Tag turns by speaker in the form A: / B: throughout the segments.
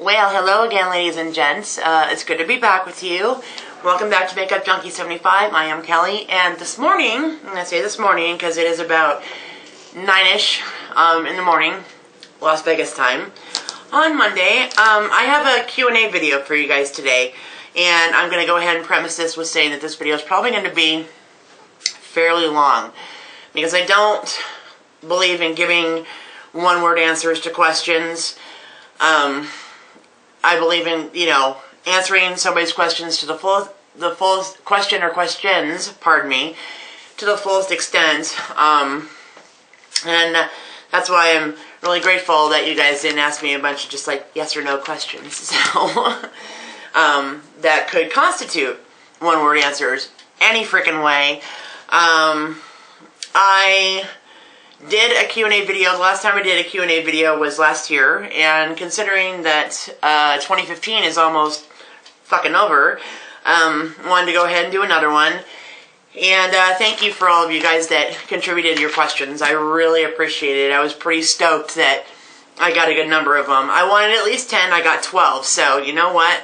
A: Well, hello again, ladies and gents. It's good to be back with you. Welcome back to Makeup Junkie 75. I am Kelly, and this morning, I'm going to say this morning because it is about 9-ish in the morning, Las Vegas time. On Monday, I have a Q&A video for you guys today, and I'm going to go ahead and premise this with saying that this video is probably going to be fairly long, because I don't believe in giving one-word answers to questions. I believe in, answering somebody's questions to the fullest question or questions, pardon me, to the fullest extent. And that's why I'm really grateful that you guys didn't ask me a bunch of just like yes or no questions. So, that could constitute one-word answers any freaking way. I did a Q&A video. The last time I did a Q&A video was last year, and considering that 2015 is almost fucking over, wanted to go ahead and do another one. And thank you for all of you guys that contributed your questions. I really appreciate it. I was pretty stoked that I got a good number of them. I wanted at least 10. I got 12. So you know what?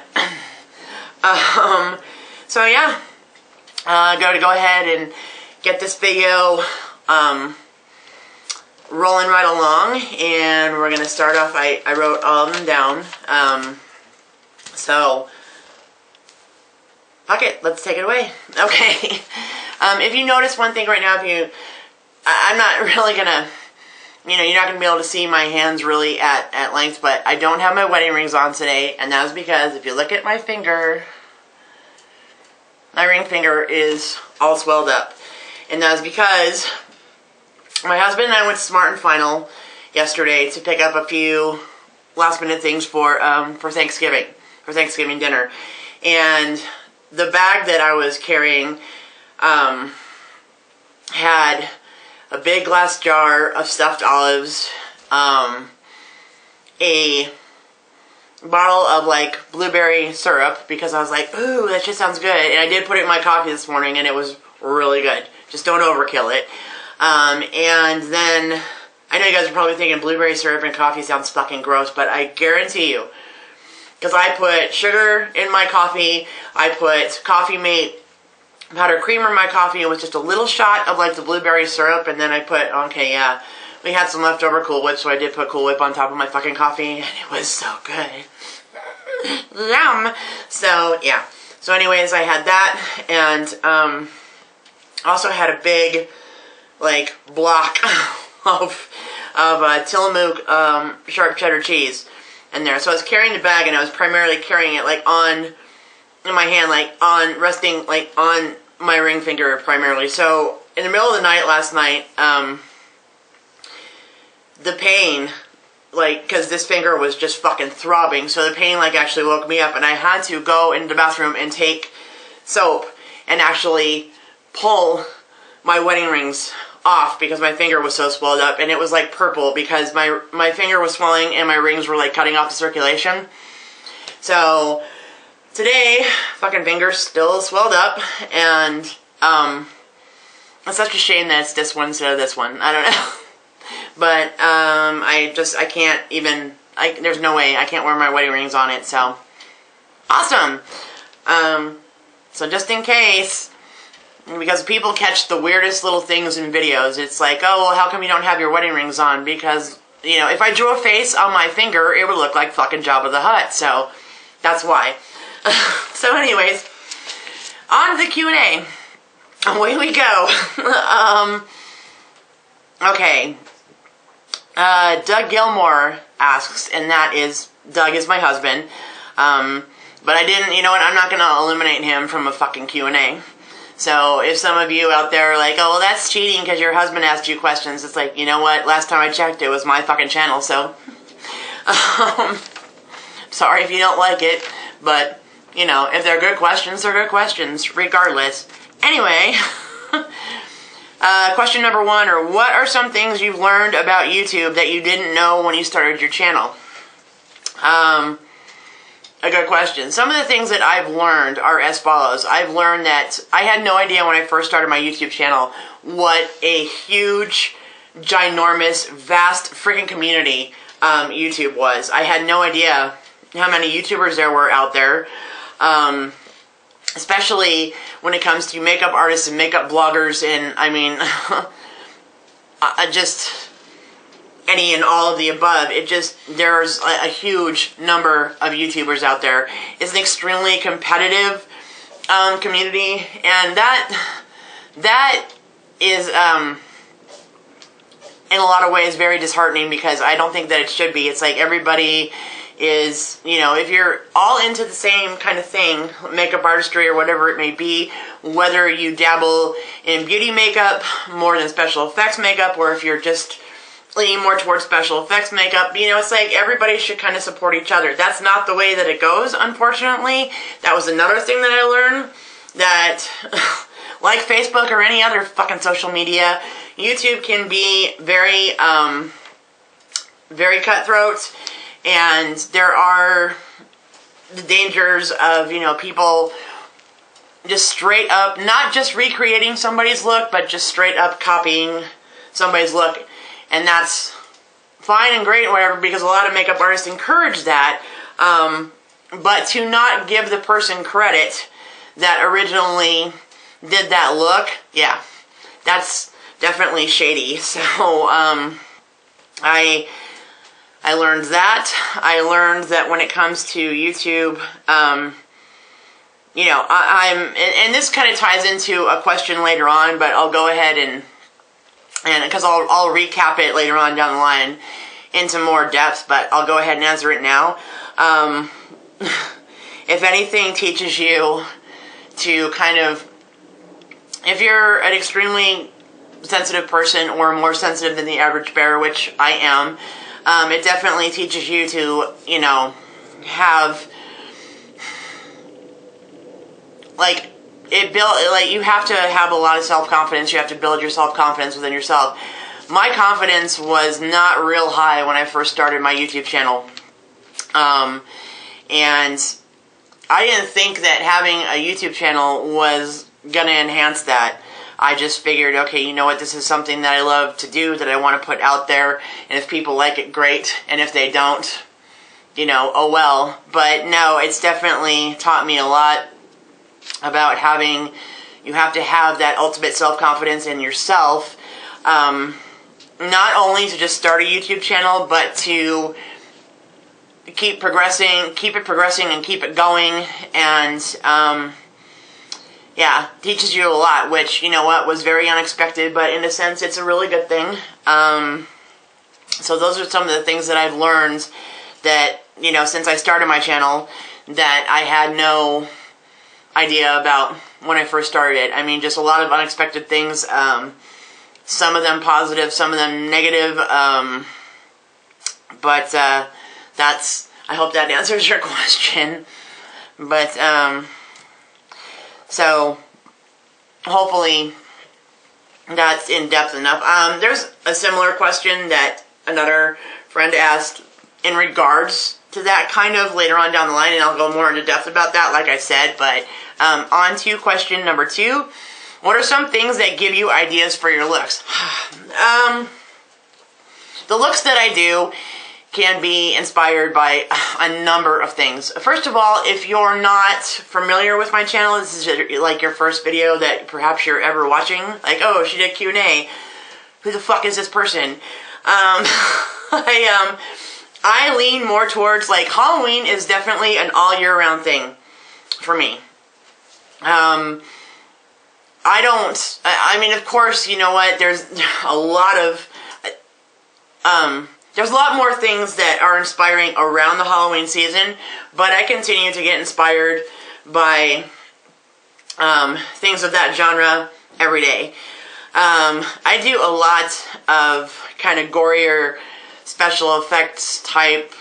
A: So yeah, got to go ahead and get this video rolling right along, and we're going to start off. I wrote all of them down, so fuck it, let's take it away. Okay. If you notice one thing right now, I'm not really going to, you're not going to be able to see my hands really at length, but I don't have my wedding rings on today, and that was because if you look at my finger, my ring finger is all swelled up, and that was because my husband and I went to Smart and Final yesterday to pick up a few last minute things for Thanksgiving dinner. And the bag that I was carrying had a big glass jar of stuffed olives, a bottle of like blueberry syrup, because I was like, ooh, that just sounds good. And I did put it in my coffee this morning, and it was really good. Just don't overkill it. And then, I know you guys are probably thinking blueberry syrup and coffee sounds fucking gross, but I guarantee you, because I put sugar in my coffee, I put Coffee Mate powdered creamer in my coffee, and with just a little shot of like the blueberry syrup, and then I put, we had some leftover Cool Whip, so I did put Cool Whip on top of my fucking coffee, and it was so good. Yum! So, yeah. So anyways, I had that, and, also had a big like block of Tillamook sharp cheddar cheese in there. So I was carrying the bag, and I was primarily carrying it like in my hand, resting like on my ring finger primarily. So in the middle of the night last night, the pain, because this finger was just fucking throbbing, so the pain actually woke me up, and I had to go into the bathroom and take soap and actually pull my wedding rings off because my finger was so swelled up, and it was like purple because my finger was swelling and my rings were like cutting off the circulation. So today, fucking finger's still swelled up, and it's such a shame that it's this one instead of this one. I don't know. But I can't even, there's no way I can't wear my wedding rings on it, so awesome. So just in case, because people catch the weirdest little things in videos. It's like, oh, well, how come you don't have your wedding rings on? Because, if I drew a face on my finger, it would look like fucking Jabba the Hutt. So, that's why. So, anyways, on to the Q&A. Away we go. Okay. Doug Gilmore asks, and that is, Doug is my husband. But I didn't, I'm not going to eliminate him from a fucking Q&A. So if some of you out there are like, oh, well, that's cheating because your husband asked you questions, it's like, you know what? Last time I checked, it was my fucking channel, so. Sorry if you don't like it, but, if they're good questions, they're good questions, regardless. Anyway, question number 1, what are some things you've learned about YouTube that you didn't know when you started your channel? A good question. Some of the things that I've learned are as follows. I've learned that I had no idea when I first started my YouTube channel what a huge, ginormous, vast freaking community YouTube was. I had no idea how many YouTubers there were out there. Especially when it comes to makeup artists and makeup bloggers, and I mean, just any and all of the above. There's a huge number of YouTubers out there. It's an extremely competitive community, and that is in a lot of ways very disheartening, because I don't think that it should be. It's like everybody is, if you're all into the same kind of thing, makeup artistry or whatever it may be, whether you dabble in beauty makeup more than special effects makeup, or if you're just leaning more towards special effects makeup, it's like everybody should kind of support each other. That's not the way that it goes, unfortunately. That was another thing that I learned, that like Facebook or any other fucking social media, YouTube can be very, very cutthroat. And there are the dangers of, people just straight up, not just recreating somebody's look, but just straight up copying somebody's look. And that's fine and great and whatever, because a lot of makeup artists encourage that. But to not give the person credit that originally did that look, yeah, that's definitely shady. So, I learned that. I learned that when it comes to YouTube, and this kind of ties into a question later on, but I'll go ahead and because I'll recap it later on down the line into more depth, but I'll go ahead and answer it now. If anything teaches you to kind of, if you're an extremely sensitive person, or more sensitive than the average bear, which I am, it definitely teaches you to, have, you have to have a lot of self-confidence. You have to build your self-confidence within yourself. My confidence was not real high when I first started my YouTube channel. And I didn't think that having a YouTube channel was gonna enhance that. I just figured, okay, you know what, this is something that I love to do, that I want to put out there, and if people like it, great, and if they don't, oh well. But no, it's definitely taught me a lot about you have to have that ultimate self-confidence in yourself, not only to just start a YouTube channel, but to keep it progressing, and keep it going, and, yeah, teaches you a lot, which, was very unexpected, but in a sense, it's a really good thing. So those are some of the things that I've learned that, since I started my channel, that I had no idea about when I first started it. I mean, just a lot of unexpected things, some of them positive, some of them negative, but I hope that answers your question. But, so, hopefully, that's in depth enough. There's a similar question that another friend asked in regards to that kind of later on down the line, and I'll go more into depth about that, like I said. But on to question number 2. What are some things that give you ideas for your looks? The looks that I do can be inspired by a number of things. First of all, if you're not familiar with my channel, this is like your first video that perhaps you're ever watching, like, oh, she did Q&A, who the fuck is this person? I lean more towards, Halloween is definitely an all year round thing for me. I mean, of course, you know what, there's a lot of, there's a lot more things that are inspiring around the Halloween season, but I continue to get inspired by things of that genre every day. I do a lot of kind of gorier special effects type,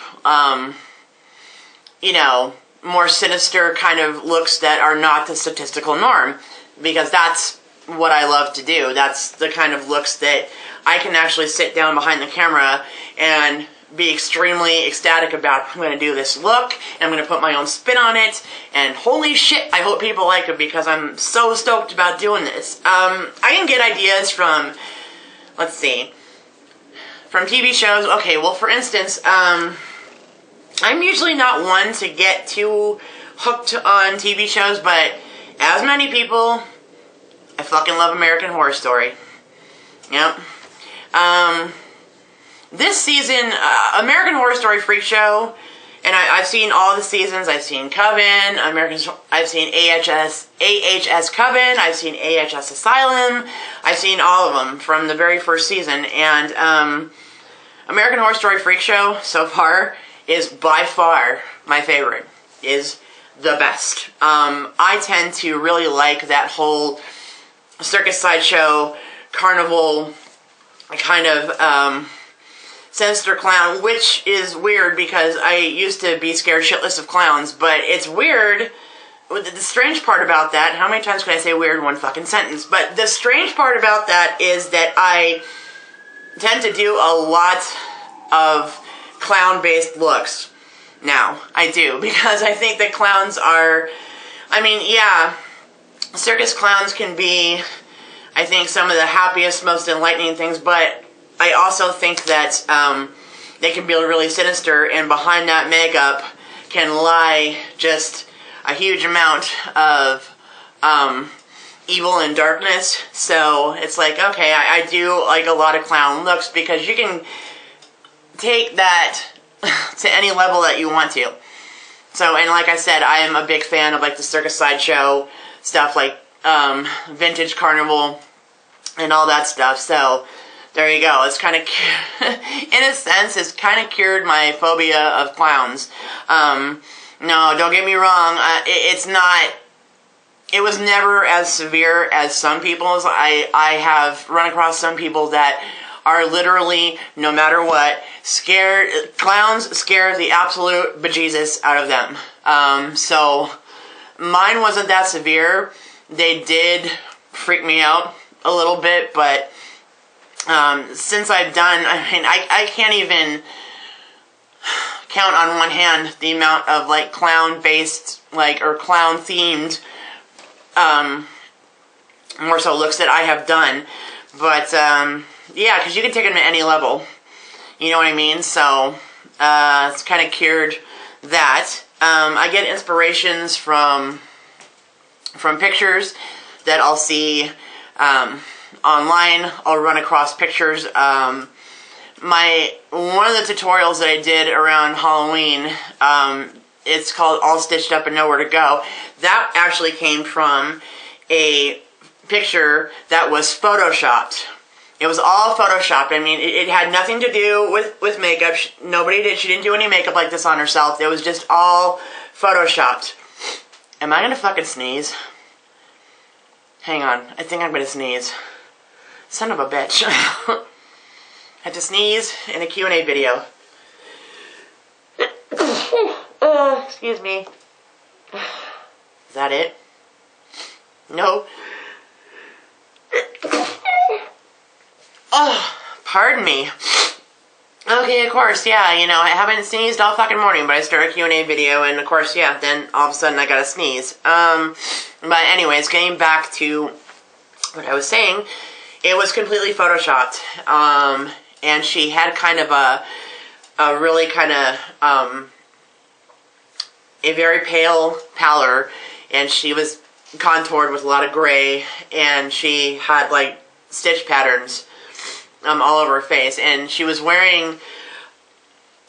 A: more sinister kind of looks that are not the statistical norm, because that's what I love to do. That's the kind of looks that I can actually sit down behind the camera and be extremely ecstatic about. I'm going to do this look, and I'm going to put my own spin on it, and holy shit, I hope people like it, because I'm so stoked about doing this. I can get ideas from, let's see, from TV shows. Okay, well, for instance, I'm usually not one to get too hooked on TV shows, but as many people, I fucking love American Horror Story. Yep. This season, American Horror Story Freak Show, and I've seen all the seasons. I've seen Coven, I've seen AHS Coven, I've seen AHS Asylum, I've seen all of them from the very first season, and American Horror Story Freak Show so far is by far my favorite, is the best. I tend to really like that whole circus sideshow, carnival, kind of sinister clown, which is weird because I used to be scared shitless of clowns, but it's weird. The strange part about that, how many times can I say weird in one fucking sentence? But the strange part about that is that I tend to do a lot of clown-based looks now. I do, because I think that clowns are, I mean, yeah, circus clowns can be, I think, some of the happiest, most enlightening things, but I also think that they can be really sinister, and behind that makeup can lie just a huge amount of evil and darkness. So it's like, okay, I do like a lot of clown looks because you can take that to any level that you want to. So, and like I said, I am a big fan of like the circus sideshow stuff, like vintage carnival and all that stuff. So there you go. It's kind of, in a sense, it's kind of cured my phobia of clowns. No, don't get me wrong. It's not. It was never as severe as some people's. I have run across some people that are literally, no matter what, scared. Clowns scare the absolute bejesus out of them. So mine wasn't that severe. They did freak me out a little bit, but since I've done, I mean, I can't even count on one hand the amount of like clown-based, like, or clown-themed, more so looks that I have done. But yeah, because you can take them to any level. You know what I mean? So it's kind of cured that. I get inspirations from pictures that I'll see online. I'll run across pictures. One of the tutorials that I did around Halloween, it's called All Stitched Up and Nowhere to Go. That actually came from a picture that was photoshopped. It was all photoshopped. I mean, it had nothing to do with makeup. She didn't do any makeup like this on herself. It was just all photoshopped. Am I gonna fucking sneeze? Hang on. I think I'm gonna sneeze. Son of a bitch. Had to sneeze in a Q&A video. Excuse me. Is that it? No. Oh, pardon me. Okay, of course, yeah, you know, I haven't sneezed all fucking morning, but I started a Q&A video, and of course, yeah, then all of a sudden I gotta sneeze. But anyways, getting back to what I was saying, it was completely photoshopped, and she had kind of a really kind of, a very pale pallor, and she was contoured with a lot of gray, and she had, like, stitch patterns all over her face, and she was wearing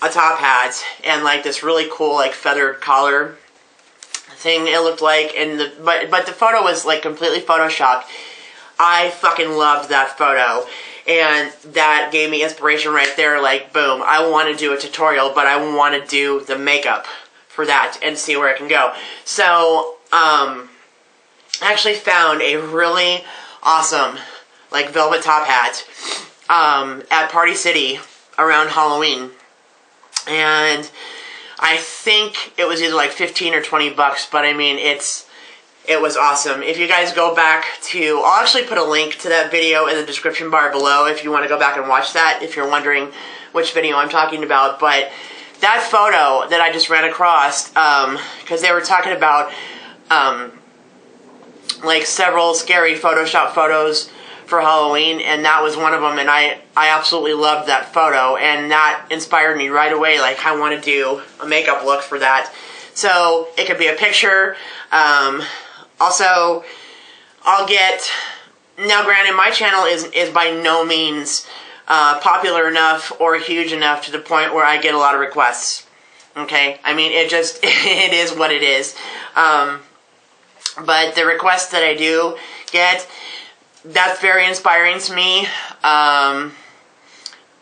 A: a top hat and like this really cool like feathered collar thing it looked like, and but the photo was like completely photoshopped. I fucking loved that photo, and that gave me inspiration right there. Like, boom, I want to do a tutorial, but I want to do the makeup for that and see where it can go. So I actually found a really awesome like velvet top hat at Party City around Halloween, and I think it was either like 15 or 20 bucks, but I mean, it was awesome. If you guys go back to, I'll actually put a link to that video in the description bar below if you want to go back and watch that, if you're wondering which video I'm talking about. But that photo that I just ran across, because they were talking about like several scary Photoshop photos for Halloween, and that was one of them, and I absolutely loved that photo, and that inspired me right away, like, I want to do a makeup look for that. So, it could be a picture. Also, I'll get, now granted, my channel is by no means popular enough or huge enough to the point where I get a lot of requests. Okay? I mean, it is what it is. But the requests that I do get, that's very inspiring to me.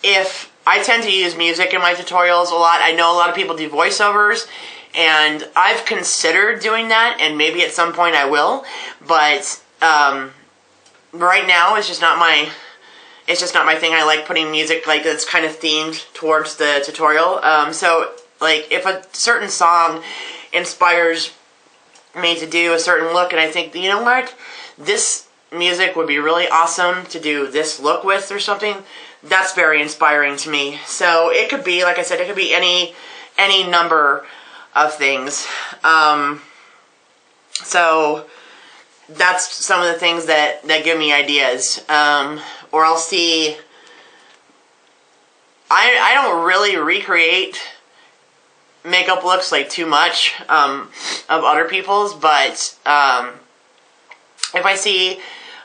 A: If I tend to use music in my tutorials a lot, I know a lot of people do voiceovers, and I've considered doing that, and maybe at some point I will, but right now it's just not my thing. I like putting music like that's kind of themed towards the tutorial. So like if a certain song inspires me to do a certain look, and I think, you know what, this music would be really awesome to do this look with or something, that's very inspiring to me. So it could be, like I said, it could be any number of things. So that's some of the things that give me ideas. Or I'll see, I don't really recreate makeup looks like too much of other people's, but if I see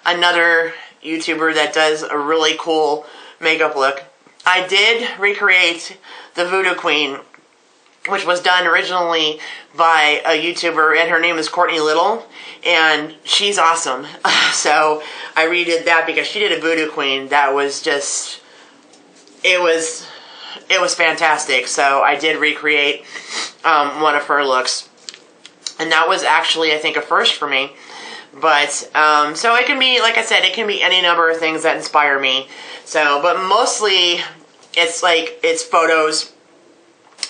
A: another YouTuber that does a really cool makeup look, I did recreate the Voodoo Queen, which was done originally by a YouTuber, and her name is Courtney Little, and she's awesome. So I redid that because she did a Voodoo Queen that was just, it was fantastic. So I did recreate one of her looks, and that was actually, I think, a first for me. But so it can be, like I said, it can be any number of things that inspire me. So, but mostly it's photos,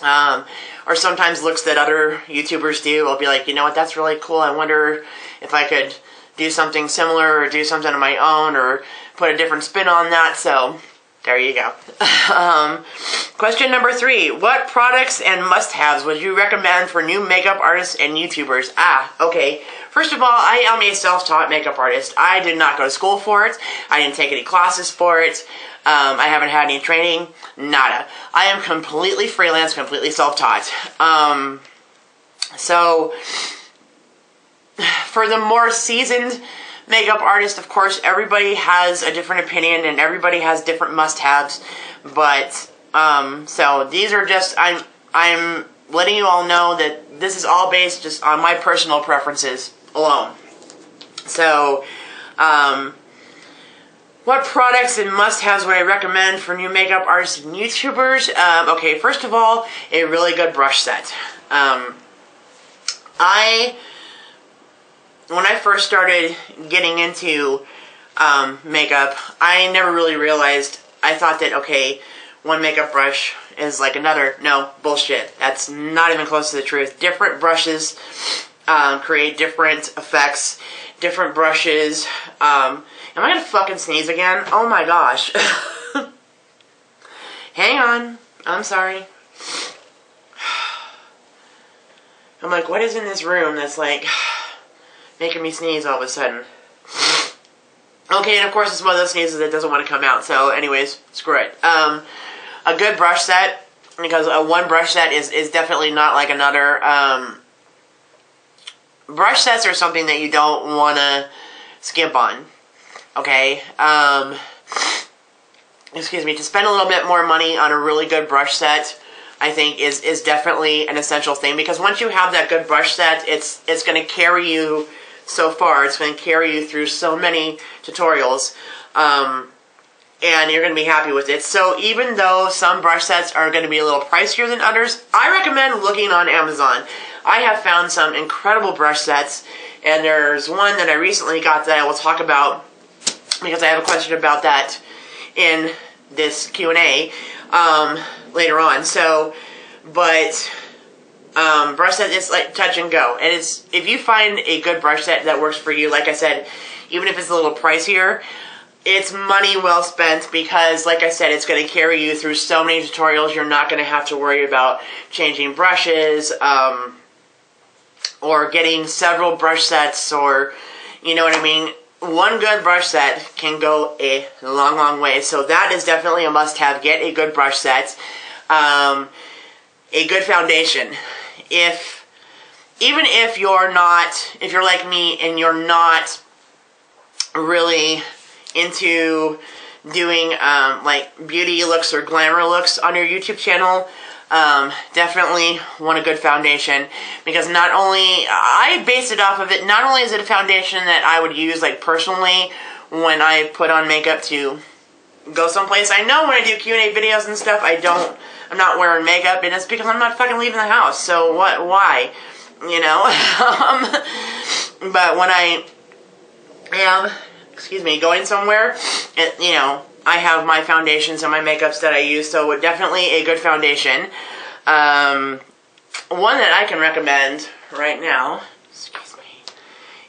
A: or sometimes looks that other YouTubers do. I'll be like, you know what, that's really cool. I wonder if I could do something similar or do something of my own or put a different spin on that. So there you go. Question number 3. What products and must-haves would you recommend for new makeup artists and YouTubers? Okay. First of all, I am a self-taught makeup artist. I did not go to school for it. I didn't take any classes for it. I haven't had any training. Nada. I am completely freelance, completely self-taught. So, for the more seasoned makeup artist, of course, everybody has a different opinion and everybody has different must-haves. But, so these are just, I'm letting you all know that this is all based just on my personal preferences alone. So, what products and must-haves would I recommend for new makeup artists and YouTubers? Okay, first of all, a really good brush set. When I first started getting into makeup, I never really realized, I thought that, okay, one makeup brush is like another. No, bullshit. That's not even close to the truth. Different brushes create different effects. Different brushes. Am I gonna fucking sneeze again? Oh my gosh. Hang on. I'm sorry. I'm like, what is in this room that's like making me sneeze all of a sudden? Okay, and of course it's one of those sneezes that doesn't want to come out. So anyways, screw it. A good brush set, because one brush set is definitely not like another. Brush sets are something that you don't want to skimp on. Okay? Excuse me. To spend a little bit more money on a really good brush set, I think is definitely an essential thing, because once you have that good brush set, it's going to carry you so far. It's going to carry you through so many tutorials, and you're going to be happy with it. So even though some brush sets are going to be a little pricier than others, I recommend looking on Amazon. I have found some incredible brush sets, and there's one that I recently got that I will talk about, because I have a question about that in this Q&A later on. So, but brush set is like touch and go, and it's, if you find a good brush set that works for you, like I said, even if it's a little pricier, it's money well spent, because like I said, it's going to carry you through so many tutorials. You're not going to have to worry about changing brushes, or getting several brush sets, or, you know what I mean? one good brush set can go a long, long way. So that is definitely a must-have. Get a good brush set. A good foundation. Even if you're like me and you're not really into doing like beauty looks or glamour looks on your YouTube channel, definitely want a good foundation, because I base it off of it. Not only is it a foundation that I would use like personally when I put on makeup to go someplace. I know when I do Q&A videos and stuff, I'm not wearing makeup, and it's because I'm not fucking leaving the house. So why? You know? But when I am, going somewhere, I have my foundations and my makeups that I use, so definitely a good foundation. One that I can recommend right now,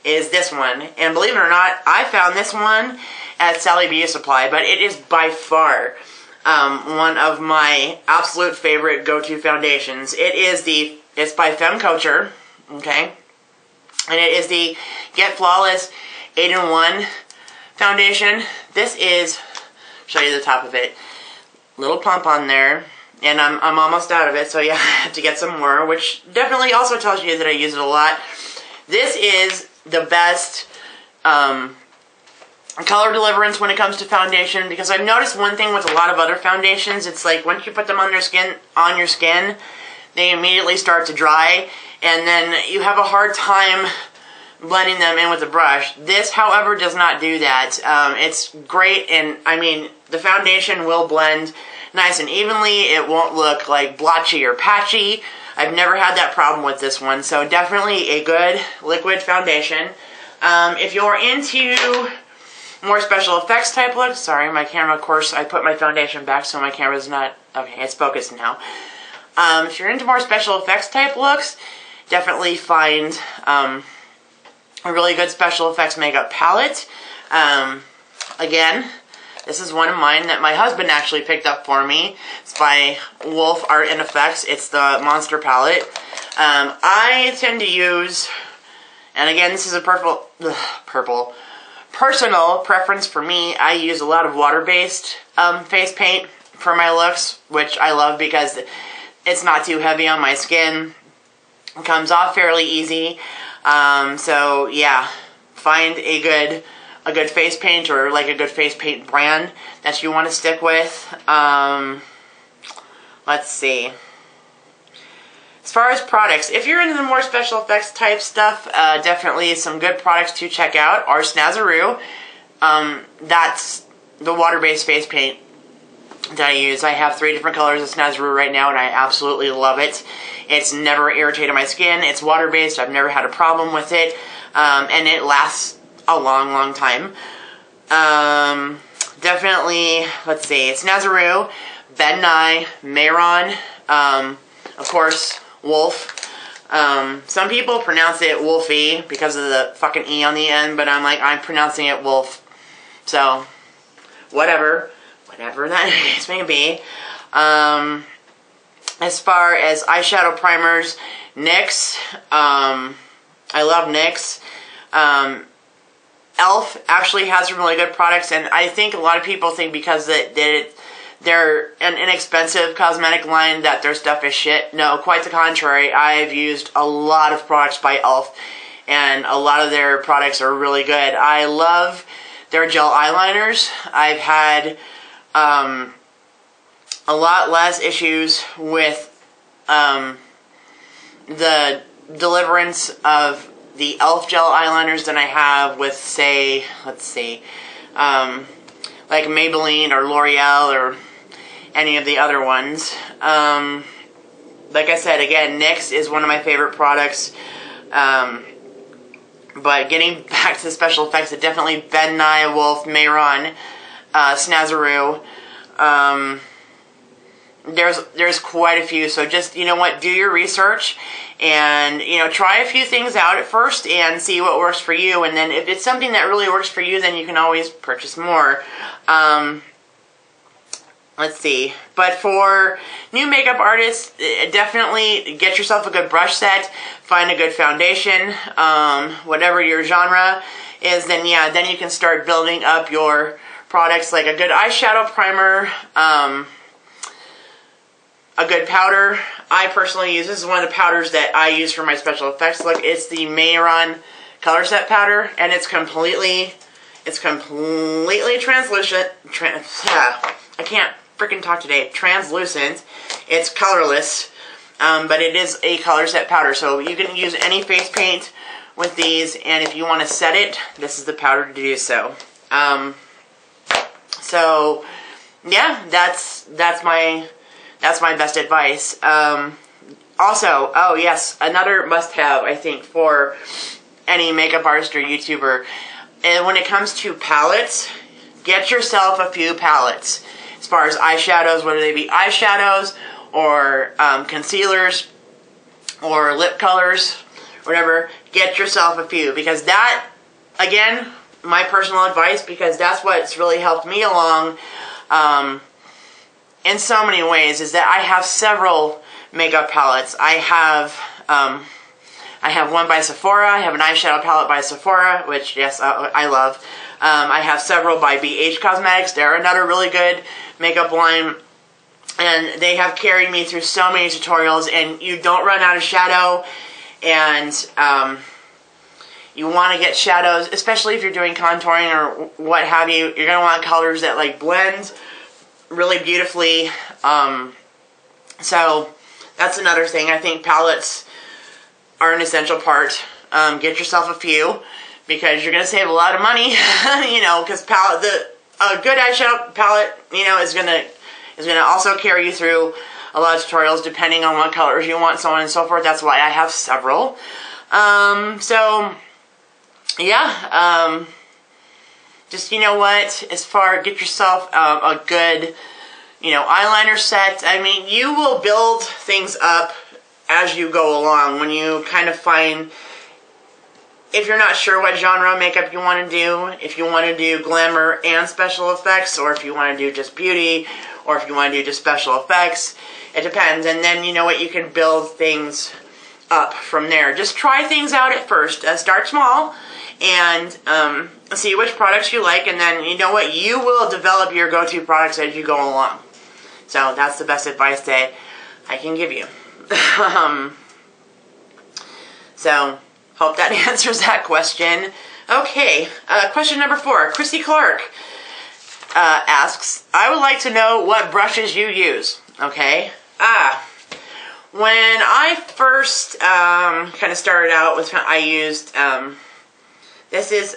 A: is this one. And believe it or not, I found this one at Sally Beauty Supply, but it is by far one of my absolute favorite go-to foundations. It's by Femme Culture, okay? And it is the Get Flawless 8-in-1 foundation. This is, show you the top of it, little pump on there, and I'm almost out of it, so yeah, I have to get some more, which definitely also tells you that I use it a lot. This is the best color deliverance when it comes to foundation, because I've noticed one thing with a lot of other foundations. It's like once you put them on your skin, they immediately start to dry, and then you have a hard time blending them in with a brush. This, however, does not do that. It's great, and I mean, the foundation will blend nice and evenly. It won't look like blotchy or patchy. I've never had that problem with this one, so definitely a good liquid foundation. If you're into more special effects type looks, sorry, my camera, of course, I put my foundation back so my camera's not, okay, it's focused now. If you're into more special effects type looks, definitely find a really good special effects makeup palette. Again, this is one of mine that my husband actually picked up for me. It's by Wolf Art and Effects. It's the Monster palette. I tend to use, and again, this is a personal preference for me. I use a lot of water-based face paint for my looks, which I love because it's not too heavy on my skin. It comes off fairly easy. So yeah, find a good face paint, or like a good face paint brand that you want to stick with. Let's see. As far as products, if you're into the more special effects type stuff, definitely some good products to check out are Snazaroo. That's the water-based face paint that I use. I have 3 different colors of Snazaroo right now, and I absolutely love it. It's never irritated my skin. It's water-based. I've never had a problem with it. And it lasts a long, long time. Definitely, let's see, it's Snazaroo, Ben Nye, Mayron, of course, Wolf. Some people pronounce it Wolfie because of the fucking E on the end, but I'm pronouncing it Wolf. So, whatever that case may be. As far as eyeshadow primers, NYX, I love NYX. e.l.f. actually has some really good products, and I think a lot of people think because they're an inexpensive cosmetic line that their stuff is shit. No, quite the contrary. I've used a lot of products by e.l.f., and a lot of their products are really good. I love their gel eyeliners. I've had a lot less issues with the deliverance of the e.l.f. gel eyeliners than I have with, say, let's see, like Maybelline or L'Oreal or any of the other ones. Like I said, again, NYX is one of my favorite products. But getting back to the special effects, it definitely Ben Nye, Wolf, Mayron, Snazaroo. There's quite a few, so just, you know what, do your research and, you know, try a few things out at first and see what works for you, and then if it's something that really works for you, then you can always purchase more. let's see. But for new makeup artists, definitely get yourself a good brush set. Find a good foundation. Whatever your genre is, then yeah, then you can start building up your products, like a good eyeshadow primer, a good powder. I personally use, this is one of the powders that I use for my special effects look. It's the Mayron Color Set Powder, and it's completely translucent. I can't freaking talk today. Translucent. It's colorless, but it is a color set powder, so you can use any face paint with these, and if you want to set it, this is the powder to do so. So yeah, that's my best advice. Also, oh yes, another must-have, I think, for any makeup artist or YouTuber, and when it comes to palettes, get yourself a few palettes. As far as eyeshadows, whether they be eyeshadows or concealers or lip colors, whatever, get yourself a few, because that, again, my personal advice, because that's what's really helped me along in so many ways, is that I have several makeup palettes. I have one by Sephora. I have an eyeshadow palette by Sephora, which, yes, I love. I have several by BH Cosmetics. They're another really good makeup line, and they have carried me through so many tutorials, and you don't run out of shadow, and you want to get shadows, especially if you're doing contouring or what have you. You're going to want colors that like blend really beautifully. So that's another thing. I think palettes are an essential part. Get yourself a few, because you're going to save a lot of money, you know, because a good eyeshadow palette, you know, is going to also carry you through a lot of tutorials depending on what colors you want, so on and so forth. That's why I have several. So yeah, just, you know what, get yourself a good, you know, eyeliner set. I mean, you will build things up as you go along when you kind of find, if you're not sure what genre of makeup you want to do, if you want to do glamour and special effects, or if you want to do just beauty, or if you want to do just special effects, it depends. And then, you know what, you can build things up from there. Just try things out at first. Start small and see which products you like, and then, you know what, you will develop your go-to products as you go along. So that's the best advice that I can give you. So hope that answers that question. Okay, question number 4. Chrissy Clark asks, I would like to know what brushes you use. Okay. When I first kind of started out with, I used this is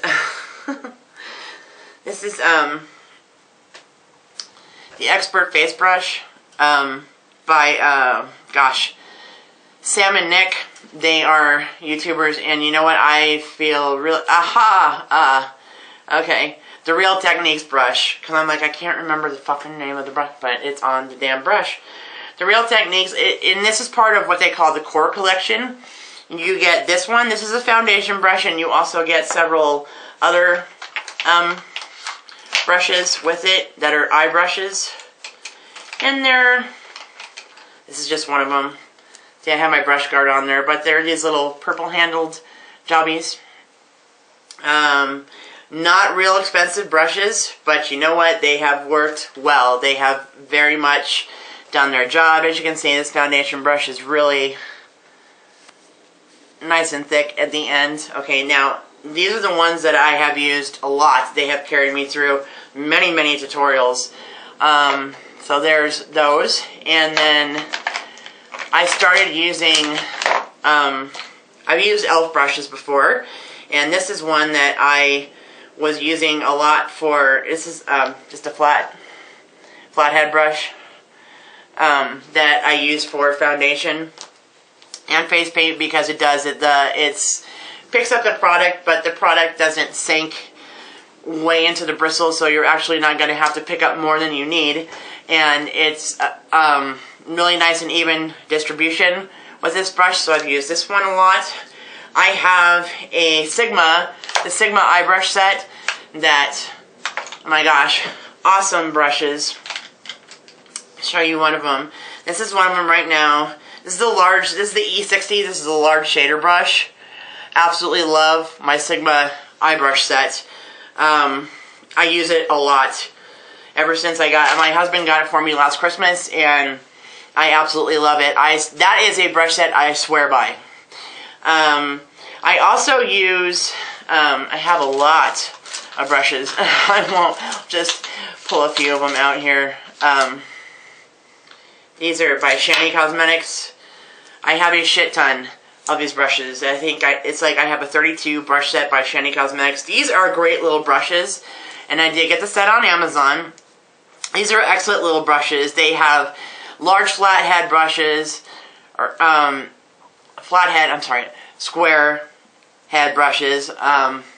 A: the Expert Face Brush by Sam and Nick. They are YouTubers, and you know what? I feel real. Okay. The Real Techniques brush, because I'm like, I can't remember the fucking name of the brush, but it's on the damn brush. The Real Techniques, and this is part of what they call the core collection. You get this one. This is a foundation brush, and you also get several other brushes with it that are eye brushes. And this is just one of them. See, I have my brush guard on there, but they're these little purple-handled jobbies. Not real expensive brushes, but you know what? They have worked well. They have very much done their job. As you can see, this foundation brush is really nice and thick at the end. Okay, now, these are the ones that I have used a lot. They have carried me through many, many tutorials. So there's those. And then I started using, I've used e.l.f. brushes before, and this is one that I was using a lot for. This is just a flathead brush that I use for foundation and face paint, because it does it's picks up the product, but the product doesn't sink way into the bristles, so you're actually not going to have to pick up more than you need, and it's really nice and even distribution with this brush, so I've used this one a lot. I have the Sigma eye brush set that, oh my gosh, awesome brushes. show you one of them. This is one of them right now. This is the large, this is the E60. This is a large shader brush. Absolutely love my Sigma eye brush set. I use it a lot ever since my husband got it for me last Christmas, and I absolutely love it. That is a brush set I swear by. I also use, I have a lot of brushes. I won't just pull a few of them out here. These are by Shani Cosmetics. I have a shit ton of these brushes. I think it's like I have a 32 brush set by Shani Cosmetics. These are great little brushes, and I did get the set on Amazon. These are excellent little brushes. They have large flathead brushes, or square head brushes.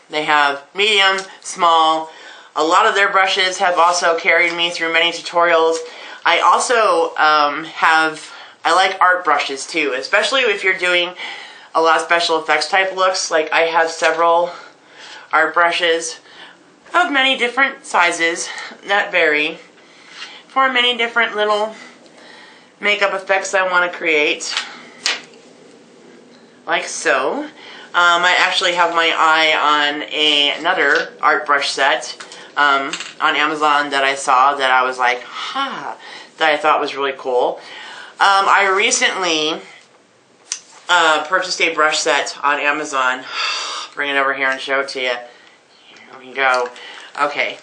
A: They have medium, small. A lot of their brushes have also carried me through many tutorials. I also I like art brushes too, especially if you're doing a lot of special effects type looks. Like I have several art brushes of many different sizes that vary for many different little makeup effects I want to create. Like so. I actually have my eye on another art brush set on Amazon that I saw that I was like, that I thought was really cool. I recently purchased a brush set on Amazon. Bring it over here and show it to you. Here we go. Okay.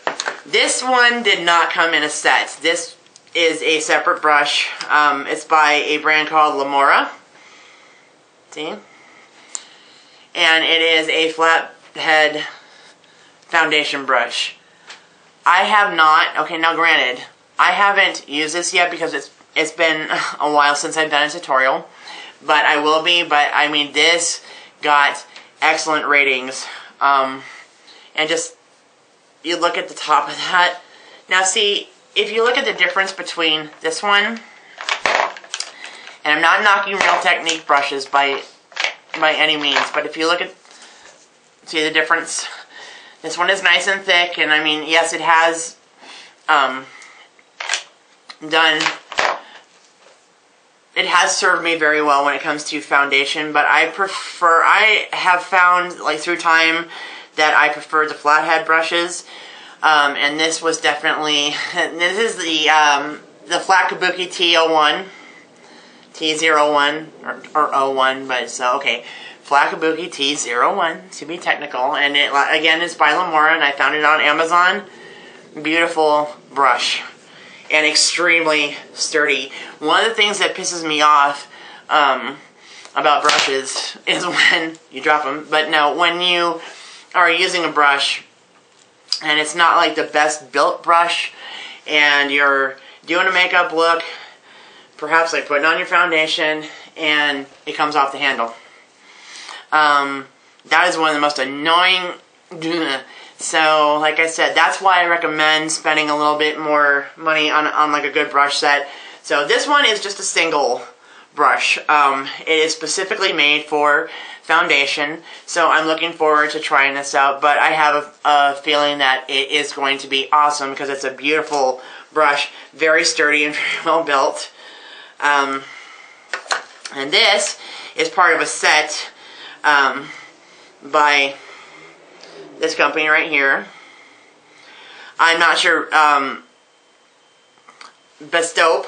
A: This one did not come in a set. This is a separate brush. It's by a brand called Lamora. See? And it is a flat head foundation brush. I have not, okay, now granted, I haven't used this yet because it's been a while since I've done a tutorial, but I will be. But I mean, this got excellent ratings. And just, you look at the top of that. Now see, if you look at the difference between this one, and I'm not knocking Real Technique brushes by any means, but if you look at, see the difference? This one is nice and thick, and I mean, yes, it has it has served me very well when it comes to foundation, but I have found, like, through time, that I prefer the flathead brushes, and this was definitely, this is the Flat Kabuki T01, T01, or 01, but it's okay. Flat Kabuki T01, to be technical, and it, again, is by Lamora, and I found it on Amazon. Beautiful brush, and extremely sturdy. One of the things that pisses me off about brushes is when you drop them, but no, when you are using a brush, and it's not like the best built brush, and you're doing a makeup look, perhaps like putting on your foundation, and it comes off the handle. That is one of the most annoying. So, like I said, that's why I recommend spending a little bit more money on like a good brush set. So this one is just a single brush. It is specifically made for foundation, so I'm looking forward to trying this out. But I have a feeling that it is going to be awesome because it's a beautiful brush, very sturdy and very well built. And this is part of a set by this company right here. I'm not sure, Bestope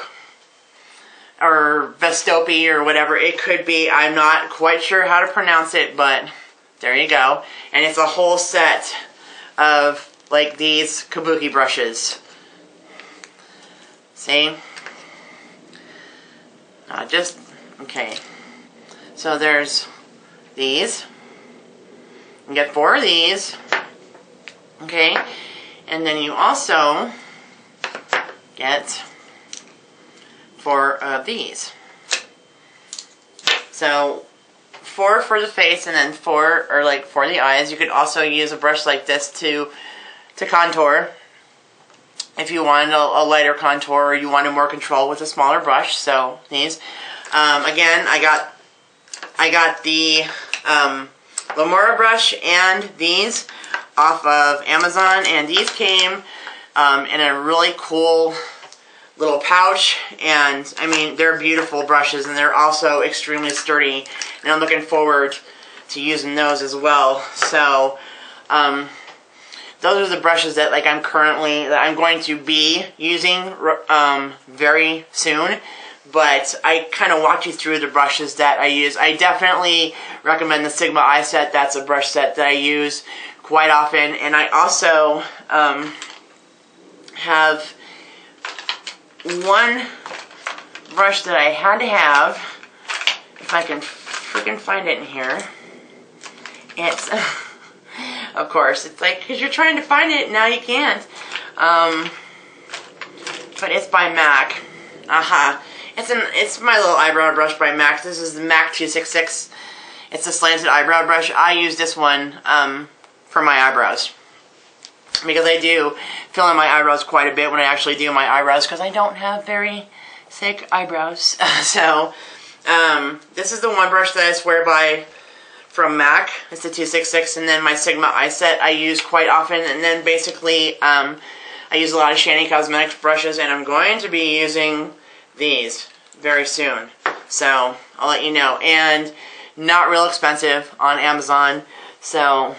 A: or Bestopi or whatever it could be. I'm not quite sure how to pronounce it, but there you go. And it's a whole set of like these kabuki brushes. See? Okay. So there's these. You get 4 of these. Okay. And then you also get 4 of these. So 4 for the face and then 4 or like for the eyes. You could also use a brush like this to contour if you wanted a lighter contour or you wanted more control with a smaller brush. So these. Again, I got the Lamora brush and these off of Amazon, and these came in a really cool little pouch, and I mean, they're beautiful brushes, and they're also extremely sturdy, and I'm looking forward to using those as well. So those are the brushes that I'm going to be using very soon. But I kind of walked you through the brushes that I use. I definitely recommend the CamoEyes set. That's a brush set that I use quite often. And I also have one brush that I had to have, if I can freaking find it in here. It's, of course, it's because you're trying to find it, now you can't. But it's by MAC. It's my little eyebrow brush by MAC. This is the MAC 266. It's a slanted eyebrow brush. I use this one for my eyebrows, because I do fill in my eyebrows quite a bit when I actually do my eyebrows, because I don't have very thick eyebrows. So this is the one brush that I swear by from MAC. It's the 266, and then my CamoEyes set I use quite often, and then basically I use a lot of Shanny Cosmetics brushes, and I'm going to be using these very soon. So I'll let you know. And not real expensive on Amazon. So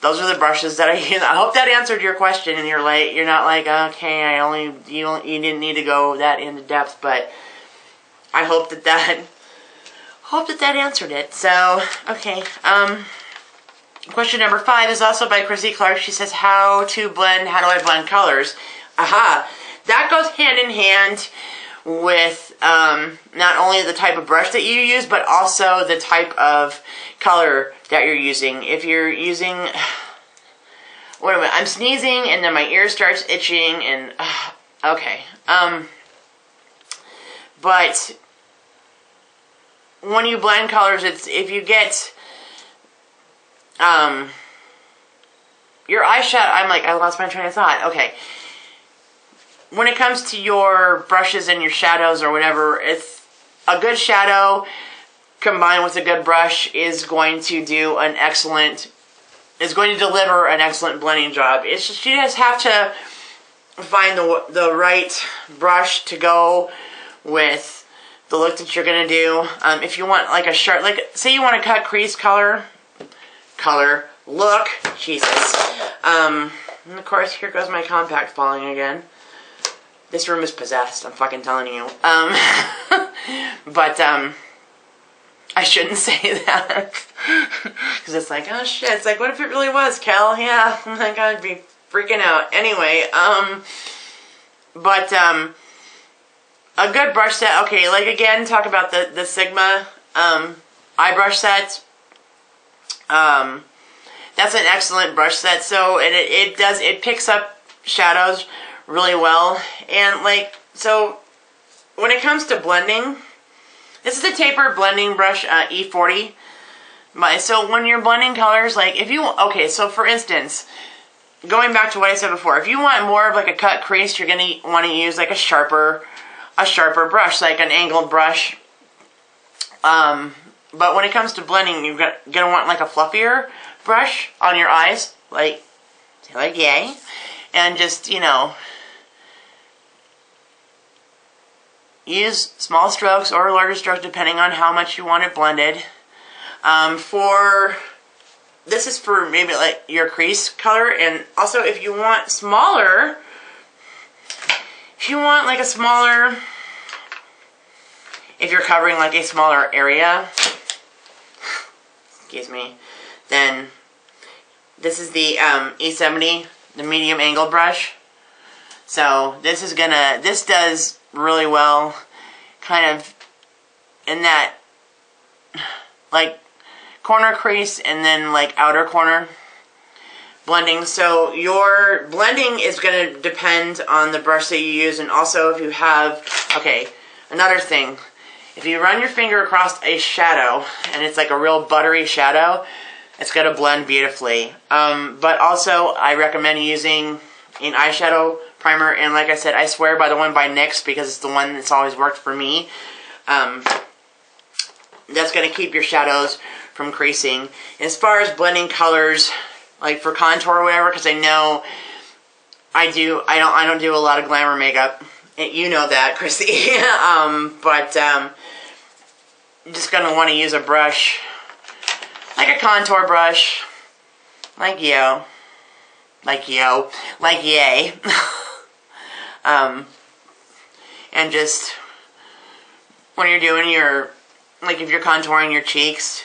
A: those are the brushes that I use. I hope that answered your question, and you're not like, okay, you didn't need to go that into depth, but I hope that answered it. So, okay. Question number 5 is also by Chrissy Clark. She says, how do I blend colors? That goes hand in hand with not only the type of brush that you use, but also the type of color that you're using. If you're using, I'm sneezing and then my ear starts itching, and okay. But when you blend colors, if you get your eyeshadow, I lost my train of thought. Okay. When it comes to your brushes and your shadows or whatever, it's a good shadow combined with a good brush is going to deliver an excellent blending job. It's just, you just have to find the right brush to go with the look that you're gonna do. If you want a sharp, say you want to cut crease color look, Jesus. And of course, here goes my compact falling again. This room is possessed, I'm fucking telling you. But I shouldn't say that. Because it's oh shit, it's what if it really was, Kel? Yeah, oh my god, I'd be freaking out. Anyway, but a good brush set, okay, again, talk about the Sigma eye brush set. That's an excellent brush set, so it picks up shadows really well, and so when it comes to blending, this is a tapered blending brush, E40. So when you're blending colors, so for instance, going back to what I said before, if you want more of a cut crease, you're gonna want to use a sharper brush, an angled brush. But when it comes to blending, you're gonna want a fluffier brush on your eyes, yay, and just use small strokes or larger strokes depending on how much you want it blended. This is for maybe your crease color, and also if you want a smaller, if you're covering a smaller area, excuse me, then this is the E70, the medium angle brush. So this does really well kind of in that corner crease and then outer corner blending. So your blending is going to depend on the brush that you use, and also if you have, okay, another thing, if you run your finger across a shadow and it's a real buttery shadow, it's going to blend beautifully. But also I recommend using an eyeshadow primer, and like I said, I swear by the one by NYX because it's the one that's always worked for me. That's going to keep your shadows from creasing. And as far as blending colors, for contour or whatever, because I know I don't do a lot of glamour makeup, You know that, Chrissy. But you're just going to want to use a brush, like a contour brush, like yay. And just, when you're doing your, like if you're contouring your cheeks,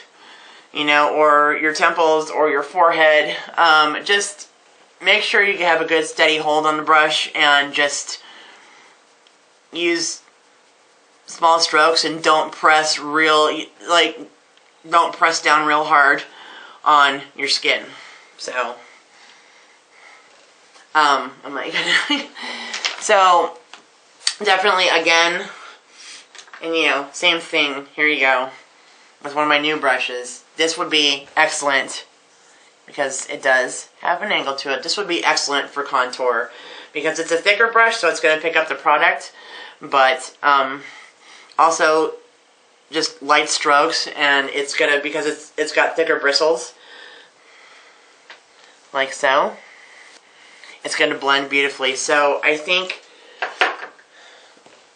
A: you know, or your temples, or your forehead, just make sure you have a good steady hold on the brush, and just use small strokes, and don't press down real hard on your skin. So, I'm not gonna, so, definitely, again, and you know, same thing, here you go, with one of my new brushes. This would be excellent, because it does have an angle to it. This would be excellent for contour, because it's a thicker brush, so it's going to pick up the product, but also just light strokes, and it's going to, because it's got thicker bristles, like so, it's going to blend beautifully. So I think,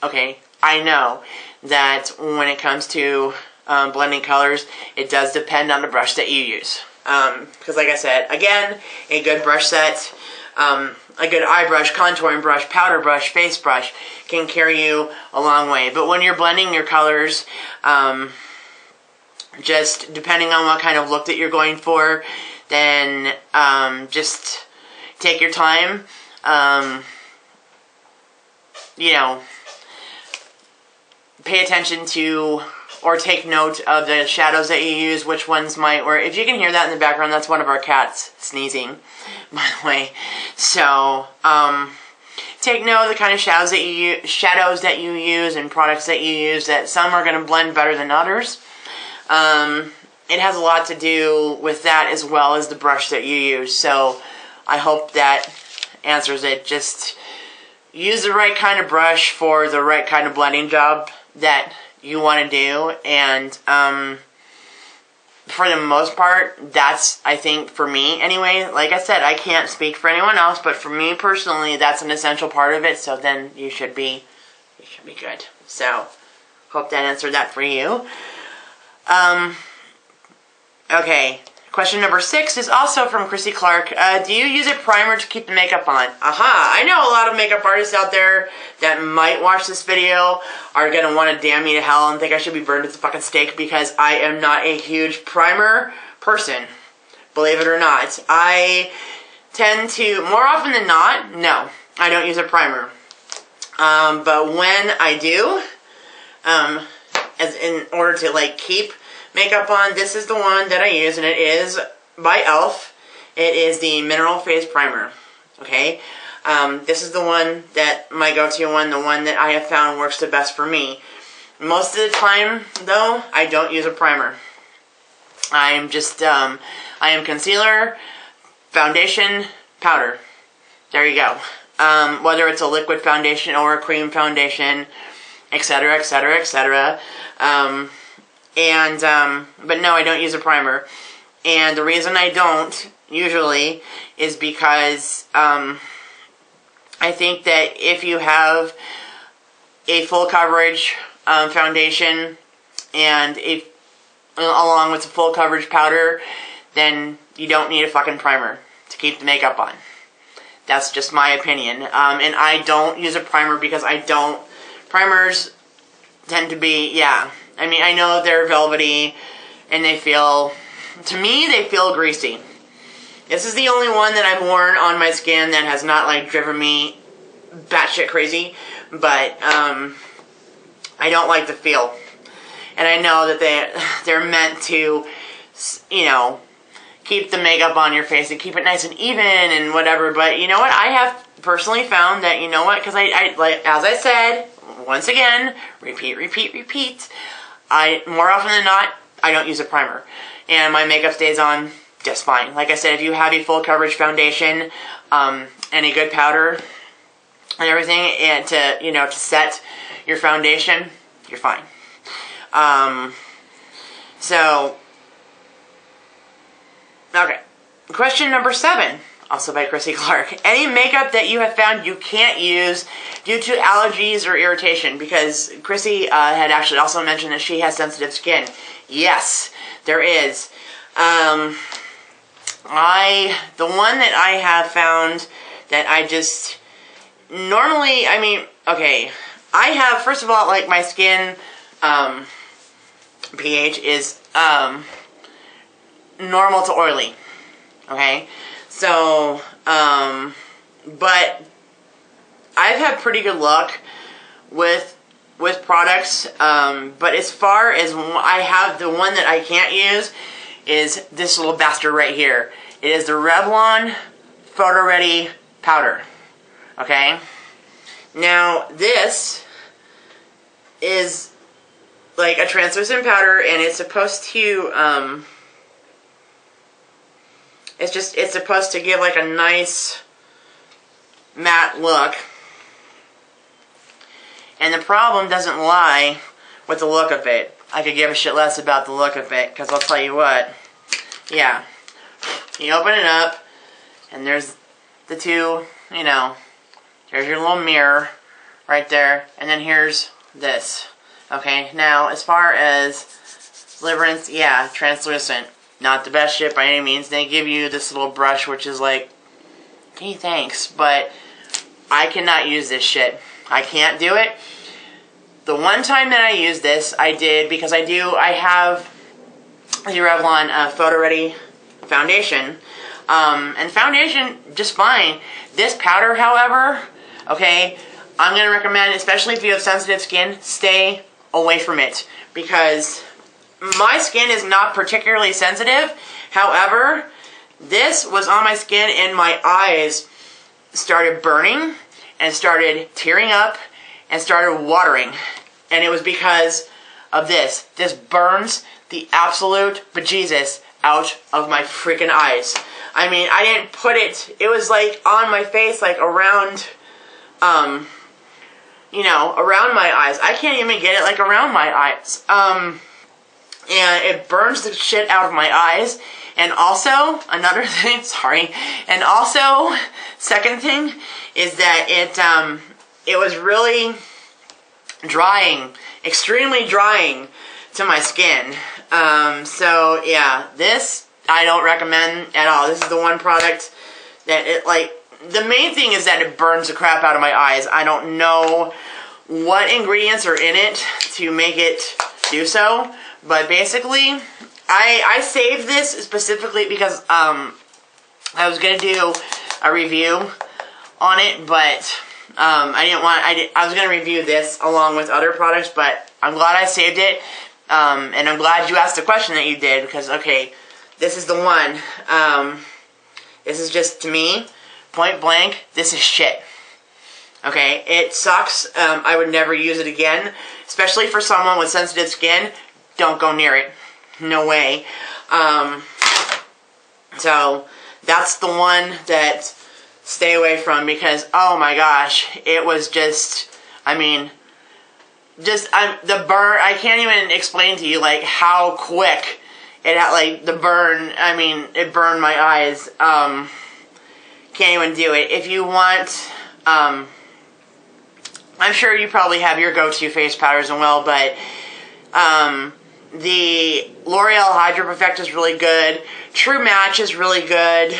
A: okay, I know that when it comes to blending colors, it does depend on the brush that you use. Because like I said, again, a good brush set, a good eye brush, contouring brush, powder brush, face brush can carry you a long way. But when you're blending your colors, just depending on what kind of look that you're going for, then just take your time. You know, pay attention to, or take note of the shadows that you use, which ones might, or if you can hear that in the background, that's one of our cats sneezing, by the way. So, take note of the kind of shadows that you use and products that you use, that some are going to blend better than others. It has a lot to do with that, as well as the brush that you use. So, I hope that answers it. Just use the right kind of brush for the right kind of blending job that you want to do, and for the most part, that's, I think, for me anyway, like I said, I can't speak for anyone else, but for me personally, that's an essential part of it, so then you should be good. So, hope that answered that for you. Okay, question number 6 is also from Chrissy Clark. Do you use a primer to keep the makeup on? Aha! I know a lot of makeup artists out there that might watch this video are going to want to damn me to hell and think I should be burned at the fucking stake, because I am not a huge primer person. Believe it or not. I tend to, more often than not, no, I don't use a primer. But when I do, as in order to like keep makeup on, this is the one that I use, and it is by e.l.f. It is the Mineral Face Primer. Okay? This is the one that, my go-to one, the one that I have found works the best for me. Most of the time, though, I don't use a primer. I'm just, I am concealer, foundation, powder. There you go. Whether it's a liquid foundation or a cream foundation, etc., etc., etc. But no, I don't use a primer. And the reason I don't, usually, is because, I think that if you have a full coverage foundation and along with a full coverage powder, then you don't need a fucking primer to keep the makeup on. That's just my opinion. And I don't use a primer because primers tend to be, yeah. I mean, I know they're velvety and they feel greasy. This is the only one that I've worn on my skin that has not, like, driven me batshit crazy. But, I don't like the feel. And I know that they're meant to, you know, keep the makeup on your face and keep it nice and even and whatever. But, you know what? I have personally found that, you know what? Because I like, as I said, once again, repeat. More often than not, I don't use a primer. And my makeup stays on just fine. Like I said, if you have a full coverage foundation, and a good powder and everything, and to set your foundation, you're fine. So, okay. Question number 7. also by Chrissy Clark. Any makeup that you have found you can't use due to allergies or irritation, because Chrissy had actually also mentioned that she has sensitive skin. Yes, there is. The one that I have found that I just normally, I mean, okay, I have, first of all, like my skin pH is normal to oily. Okay, so but I've had pretty good luck with products. But as far as I have, the one that I can't use is this little bastard right here. It is the Revlon Photo Ready powder. Okay, now this is like a translucent powder, and it's supposed to it's supposed to give like a nice matte look. And the problem doesn't lie with the look of it. I could give a shit less about the look of it, because I'll tell you what. Yeah. You open it up, and there's the two, you know, there's your little mirror right there, and then here's this. Okay, now as far as deliverance, yeah, translucent. Not the best shit by any means. They give you this little brush, which is like, hey, thanks, but I cannot use this shit. I can't do it. The one time that I used this, I did, because I have the Revlon Photo Ready foundation, and foundation, just fine. This powder, however, okay, I'm going to recommend, especially if you have sensitive skin, stay away from it, because my skin is not particularly sensitive. However, this was on my skin and my eyes started burning and started tearing up and started watering. And it was because of this. This burns the absolute bejesus out of my freaking eyes. I mean, I didn't put it, it was like on my face, like around, you know, around my eyes. I can't even get it like around my eyes. And it burns the shit out of my eyes. And also, another thing, sorry, and also, second thing, is that it was really drying, extremely drying to my skin. So, yeah, this, I don't recommend at all. This is the one product that it, like, the main thing is that it burns the crap out of my eyes. I don't know what ingredients are in it to make it do so. But basically, I saved this specifically because I was gonna do a review on it, but I was gonna review this along with other products, but I'm glad I saved it, and I'm glad you asked the question that you did, because okay, this is the one. This is just, to me, point blank, this is shit. Okay, it sucks. I would never use it again, especially for someone with sensitive skin. Don't go near it. No way. So, that's the one that stay away from, because, oh my gosh, it was just, I mean, just, the burn, I can't even explain to you, like, how quick it had, like, the burn, I mean, it burned my eyes. Can't even do it. If you want, I'm sure you probably have your go-to face powders and well, but, the L'Oreal Hydro Perfect is really good. True Match is really good.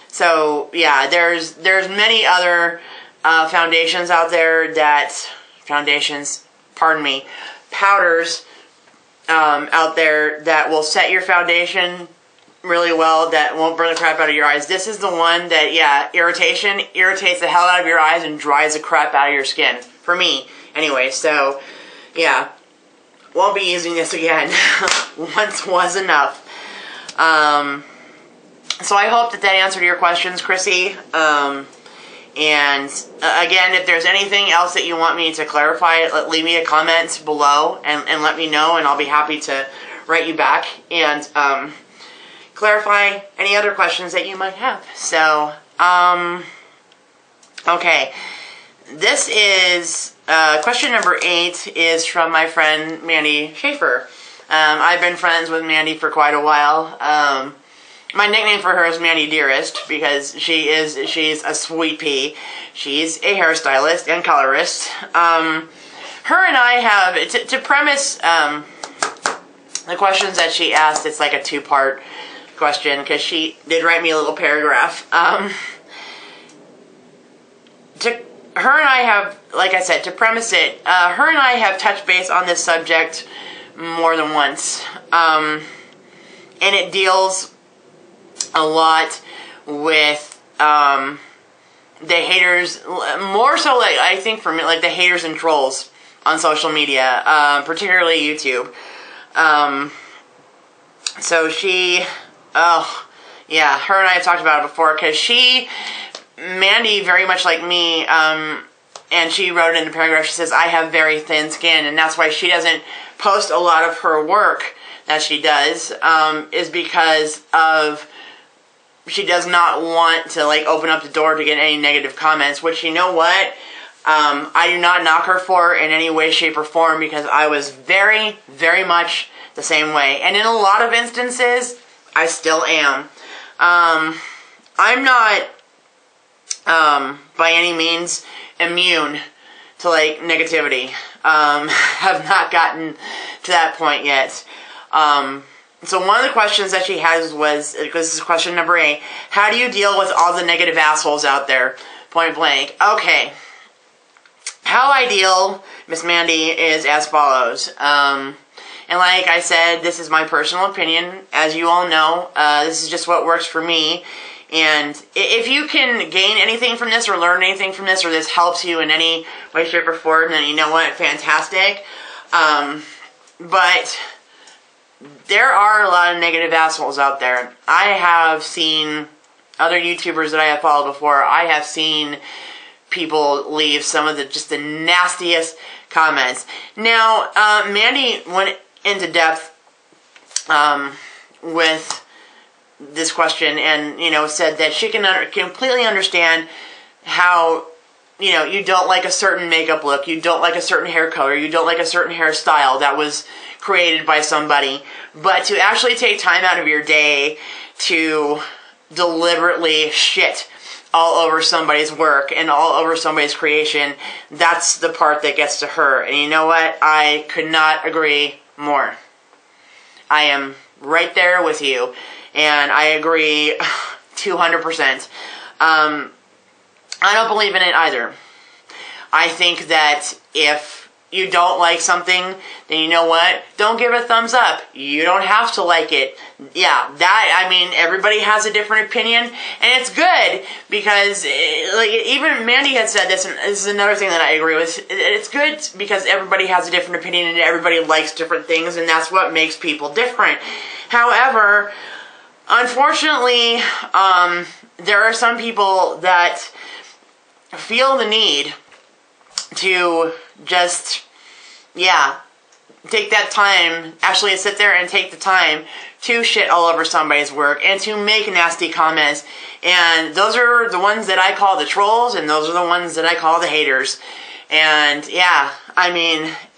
A: So yeah, there's many other foundations out there powders out there that will set your foundation really well, that won't burn the crap out of your eyes. This is the one that, yeah, irritates the hell out of your eyes and dries the crap out of your skin. For me, anyway, so yeah. Won't be using this again. Once was enough. So I hope that answered your questions, Chrissy. And again, if there's anything else that you want me to clarify, leave me a comment below and let me know, and I'll be happy to write you back and clarify any other questions that you might have. So, okay. This is question number 8 is from my friend Mandy Schaefer. I've been friends with Mandy for quite a while. my nickname for her is Mandy Dearest because she's a sweet pea. She's a hairstylist and colorist. Her and I have, to premise the questions that she asked, it's like a two-part question because she did write me a little paragraph. Her and I have, like I said, to premise it, her and I have touched base on this subject more than once. And it deals a lot with the haters, more so like, I think for me, like the haters and trolls on social media, particularly YouTube. So she, yeah, her and I have talked about it before because Mandy, very much like me, and she wrote it in the paragraph, she says, I have very thin skin, and that's why she doesn't post a lot of her work that she does, is because of, she does not want to, like, open up the door to get any negative comments, which, you know what, I do not knock her for in any way, shape, or form, because I was very, very much the same way, and in a lot of instances, I still am. I'm not by any means immune to like negativity. Have not gotten to that point yet. So one of the questions that she has was, this is question number 8, how do you deal with all the negative assholes out there? Point blank. Okay. How I deal, Miss Mandy, is as follows. And like I said, this is my personal opinion. As you all know, this is just what works for me. And if you can gain anything from this or learn anything from this or this helps you in any way, shape, or form, then you know what? Fantastic. But there are a lot of negative assholes out there. I have seen other YouTubers that I have followed before. I have seen people leave some of the nastiest comments. Now, Mandy went into depth with this question and, said that she can completely understand how, you don't like a certain makeup look, you don't like a certain hair color, you don't like a certain hairstyle that was created by somebody, but to actually take time out of your day to deliberately shit all over somebody's work and all over somebody's creation, that's the part that gets to her. And you know what? I could not agree more. I am right there with you. And I agree 200%. I don't believe in it either. I think that if you don't like something, then you know what? Don't give it a thumbs up. You don't have to like it. Yeah, everybody has a different opinion, and it's good because, even Mandy had said this, and this is another thing that I agree with. It's good because everybody has a different opinion, and everybody likes different things, and that's what makes people different. However, unfortunately, there are some people that feel the need to just, take that time, actually sit there and take the time to shit all over somebody's work and to make nasty comments. And those are the ones that I call the trolls, and those are the ones that I call the haters. And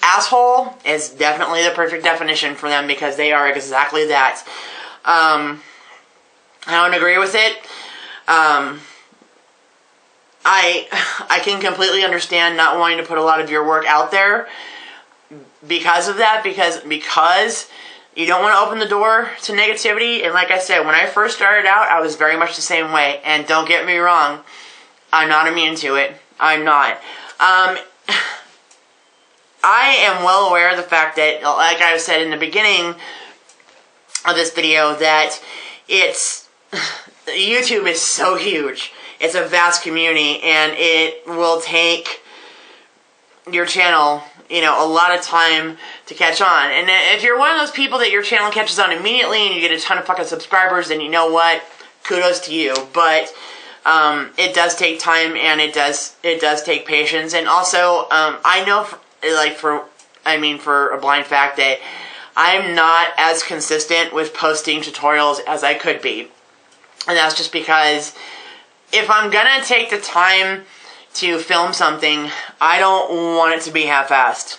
A: asshole is definitely the perfect definition for them because they are exactly that. I don't agree with it. I can completely understand not wanting to put a lot of your work out there because of that, because you don't want to open the door to negativity. And like I said, when I first started out, I was very much the same way. And don't get me wrong, I'm not immune to it. I'm not. I am well aware of the fact that, like I said in the beginning of this video, that YouTube is so huge. It's a vast community, and it will take your channel, a lot of time to catch on. And if you're one of those people that your channel catches on immediately and you get a ton of fucking subscribers, then you know what? Kudos to you. But it does take time, and it does take patience. And also, I know, for a blind fact that I'm not as consistent with posting tutorials as I could be. And that's just because if I'm gonna take the time to film something, I don't want it to be half-assed.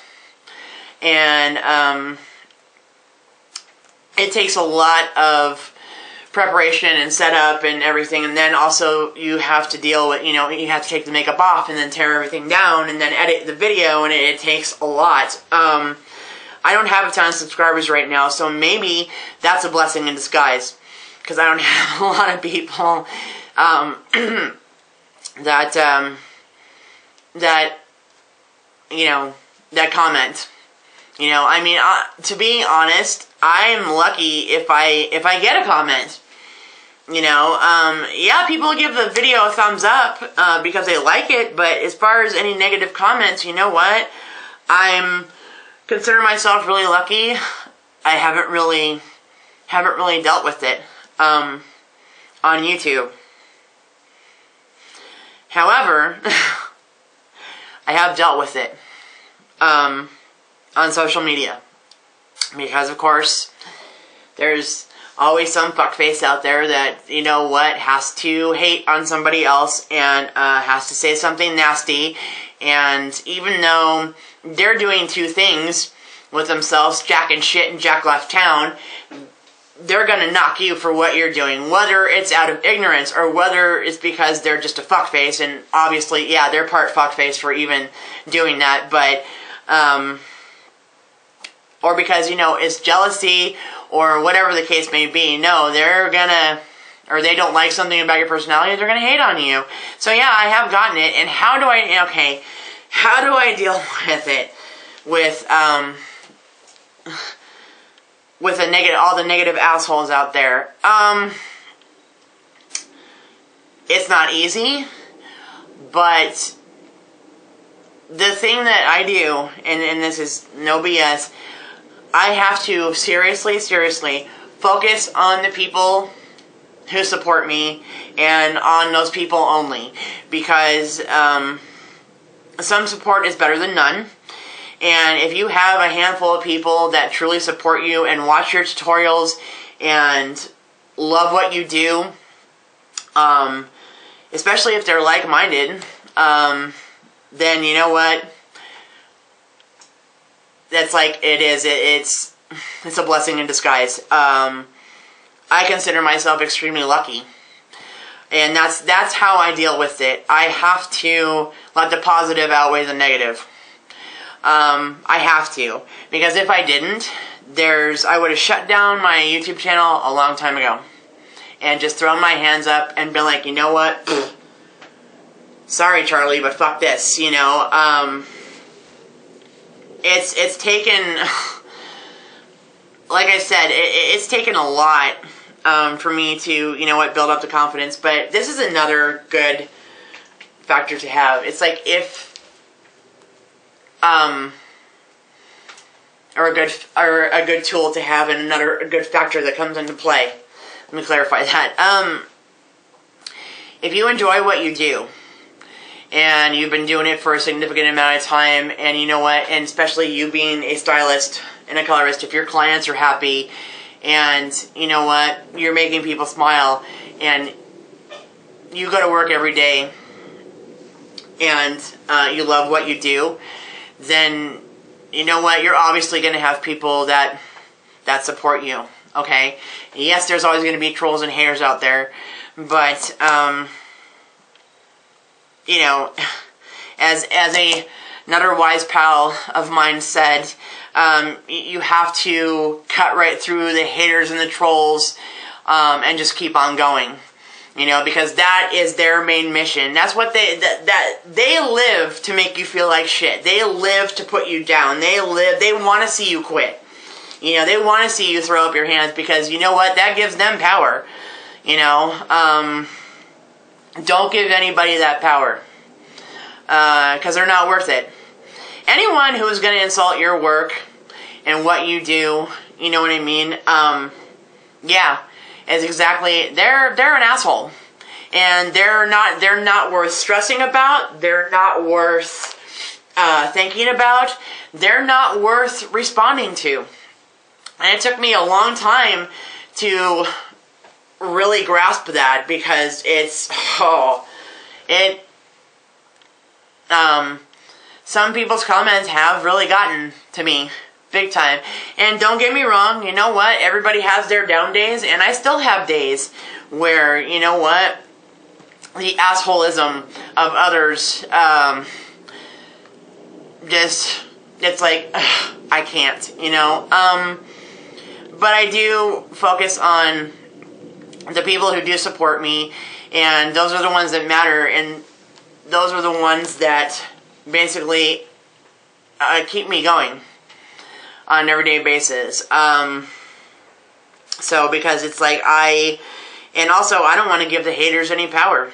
A: And it takes a lot of preparation and setup and everything, and then also you have to deal with, you have to take the makeup off and then tear everything down and then edit the video, and it takes a lot. I don't have a ton of subscribers right now, so maybe that's a blessing in disguise, because I don't have a lot of people that comment. To be honest, I'm lucky if I get a comment. People give the video a thumbs up because they like it, but as far as any negative comments, you know what? I'm consider myself really lucky. I haven't really dealt with it on YouTube. However, I have dealt with it on social media, because of course there's always some fuckface out there that has to hate on somebody else and has to say something nasty, and even though they're doing two things with themselves, Jack and shit and Jack left town, they're gonna knock you for what you're doing, whether it's out of ignorance or whether it's because they're just a fuckface. And obviously, yeah, they're part fuckface for even doing that, but or because it's jealousy or whatever the case may be. No, they're gonna, or they don't like something about your personality, they're gonna hate on you. So yeah, I have gotten it. And how do I deal with it? With all the negative assholes out there. It's not easy, but the thing that I do, and this is no BS, I have to seriously focus on the people who support me and on those people only, because some support is better than none. And if you have a handful of people that truly support you and watch your tutorials and love what you do, especially if they're like-minded, then you know what? That's like it is. It's a blessing in disguise. I consider myself extremely lucky, and that's how I deal with it. I have to let the positive outweigh the negative. I have to, because if I didn't, I would have shut down my YouTube channel a long time ago, and just thrown my hands up and been like, you know what? Sorry, Charlie, but fuck this. It's taken, like I said, it's taken a lot for me to, build up the confidence. But this is another good factor to have. It's like or a good tool to have, and a good factor that comes into play. Let me clarify that. If you enjoy what you do, and you've been doing it for a significant amount of time, and you know what, and especially you being a stylist and a colorist, if your clients are happy, and you know what, you're making people smile, and you go to work every day, and you love what you do, then you know what, you're obviously going to have people that support you, okay? Yes, there's always going to be trolls and haters out there, but as another wise pal of mine said, you have to cut right through the haters and the trolls, and just keep on going. Because that is their main mission. That's what they live to make you feel like shit. They live to put you down. They want to see you quit. They want to see you throw up your hands, because you know what? That gives them power. Don't give anybody that power, because they're not worth it. Anyone who is going to insult your work and what you do, you know what I mean? Yeah, is exactly, they're an asshole, and they're not worth stressing about. They're not worth thinking about. They're not worth responding to. And it took me a long time to really grasp that, because some people's comments have really gotten to me, Big time. And don't get me wrong, you know what? Everybody has their down days, and I still have days where, you know what? The assholism of others, just, it's like, ugh, I can't, you know? But I do focus on the people who do support me, and those are the ones that matter, and those are the ones that basically keep me going on an everyday basis. So, because it's like and also I don't want to give the haters any power,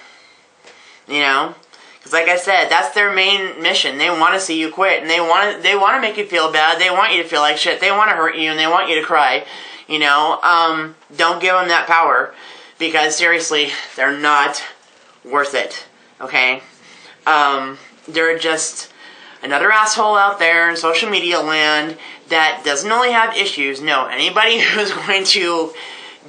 A: you know? Because like I said, that's their main mission. They want to see you quit, and they want to make you feel bad. They want you to feel like shit. They want to hurt you, and they want you to cry, you know? Don't give them that power, because seriously, they're not worth it, okay? They're just another asshole out there in social media land that doesn't only have issues. No, anybody who's going to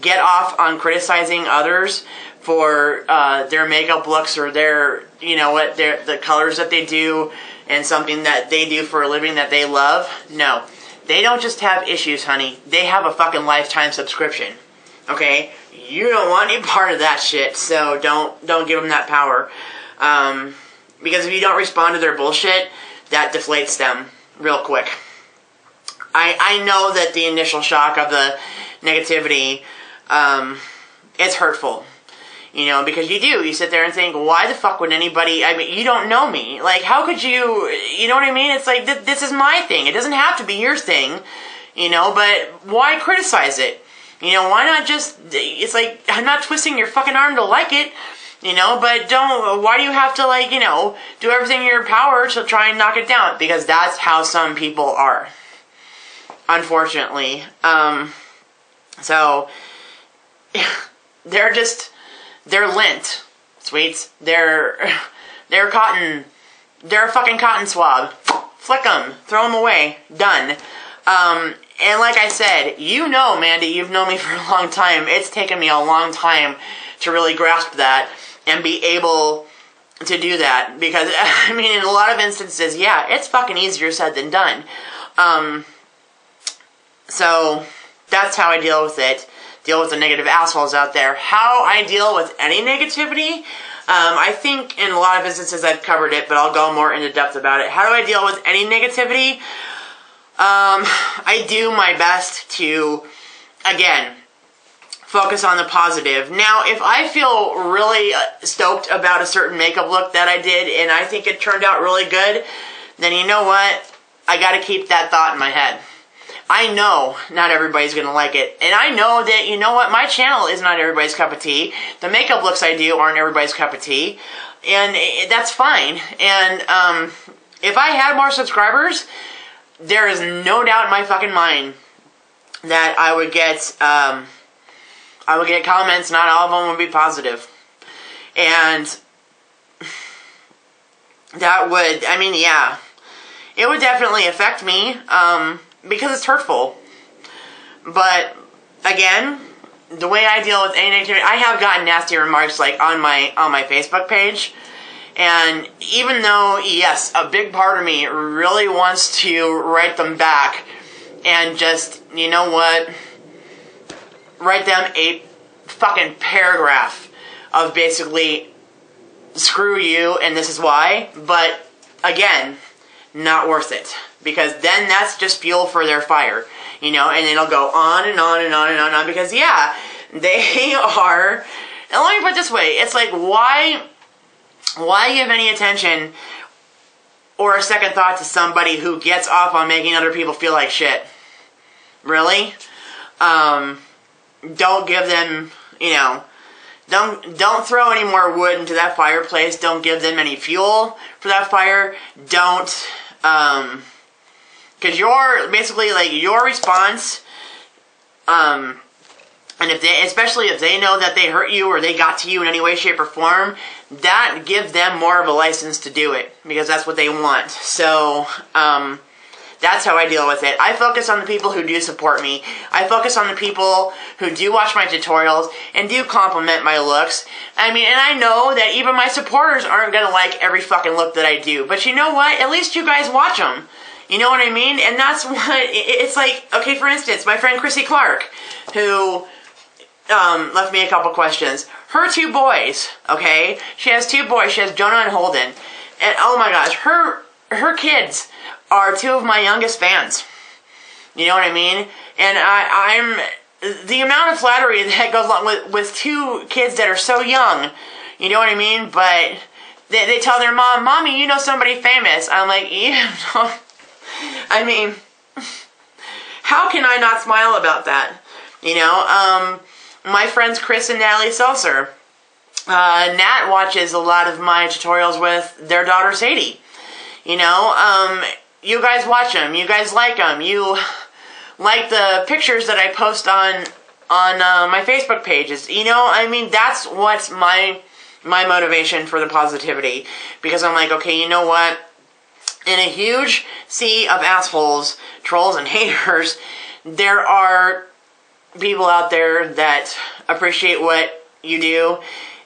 A: get off on criticizing others for their makeup looks or their, you know what, the colors that they do and something that they do for a living that they love. No, they don't just have issues, honey. They have a fucking lifetime subscription. Okay, you don't want any part of that shit, so don't give them that power. Because if you don't respond to their bullshit, that deflates them real quick. I know that the initial shock of the negativity, it's hurtful. You know, because you sit there and think, why the fuck would anybody, I mean, you don't know me. Like, how could you know what I mean? It's like, this is my thing. It doesn't have to be your thing, you know, but why criticize it? You know, why not just, it's like, I'm not twisting your fucking arm to like it, you know, but why do you have to, like, you know, do everything in your power to try and knock it down? Because that's how some people are, unfortunately. So, they're lint, sweets. They're cotton. They're a fucking cotton swab. Flick them. Throw them away. Done. And like I said, you know, Mandy, you've known me for a long time. It's taken me a long time to really grasp that and be able to do that. Because, I mean, in a lot of instances, yeah, it's fucking easier said than done. So, that's how I deal with it. Deal with the negative assholes out there. How I deal with any negativity, I think in a lot of instances I've covered it, but I'll go more into depth about it. How do I deal with any negativity? I do my best to, again, focus on the positive. Now, if I feel really stoked about a certain makeup look that I did and I think it turned out really good, then you know what? I gotta keep that thought in my head. I know not everybody's going to like it. And I know that, you know what, my channel is not everybody's cup of tea. The makeup looks I do aren't everybody's cup of tea. And that's fine. And if I had more subscribers, there is no doubt in my fucking mind that I would get comments, not all of them would be positive. And that would, I mean, yeah, it would definitely affect me. Because it's hurtful. But, again, the way I deal with any negativity, I have gotten nasty remarks, like, on my Facebook page. And even though, yes, a big part of me really wants to write them back and just, you know what, write them a fucking paragraph of basically, screw you and this is why. But, again, not worth it. Because then that's just fuel for their fire, you know, and it'll go on and on and on and on and on. Because, yeah, they are, and let me put it this way, it's like, why give any attention or a second thought to somebody who gets off on making other people feel like shit? Really? Don't give them, you know, don't throw any more wood into that fireplace. Don't give them any fuel for that fire. Don't, because basically, like, your response, and especially if they know that they hurt you or they got to you in any way, shape, or form, that gives them more of a license to do it, because that's what they want. So, that's how I deal with it. I focus on the people who do support me. I focus on the people who do watch my tutorials and do compliment my looks. I mean, and I know that even my supporters aren't going to like every fucking look that I do. But you know what? At least you guys watch them. You know what I mean? And that's what, it's like, okay, for instance, my friend Chrissy Clark, who left me a couple questions. Her 2 boys, okay? She has 2 boys. She has Jonah and Holden. And oh my gosh, her kids are 2 of my youngest fans. You know what I mean? And I'm the amount of flattery that goes along with 2 kids that are so young. You know what I mean? But they tell their mom, Mommy, you know somebody famous. I'm like, yeah, I mean, how can I not smile about that? You know, my friends Chris and Natalie Seltzer. Nat watches a lot of my tutorials with their daughter Sadie. You know, you guys watch them. You guys like them. You like the pictures that I post on my Facebook pages. You know, I mean, that's what's my motivation for the positivity. Because I'm like, okay, you know what? In a huge sea of assholes, trolls, and haters, there are people out there that appreciate what you do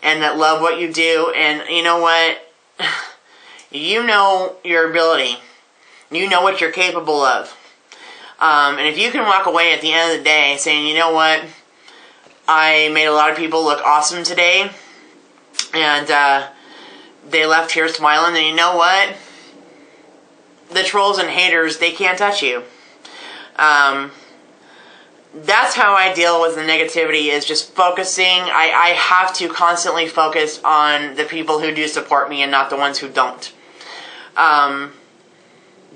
A: and that love what you do. And you know what? You know your ability. You know what you're capable of. And if you can walk away at the end of the day saying, you know what? I made a lot of people look awesome today. And they left here smiling. And you know what? The trolls and haters, they can't touch you. That's how I deal with the negativity, is just focusing. I have to constantly focus on the people who do support me and not the ones who don't.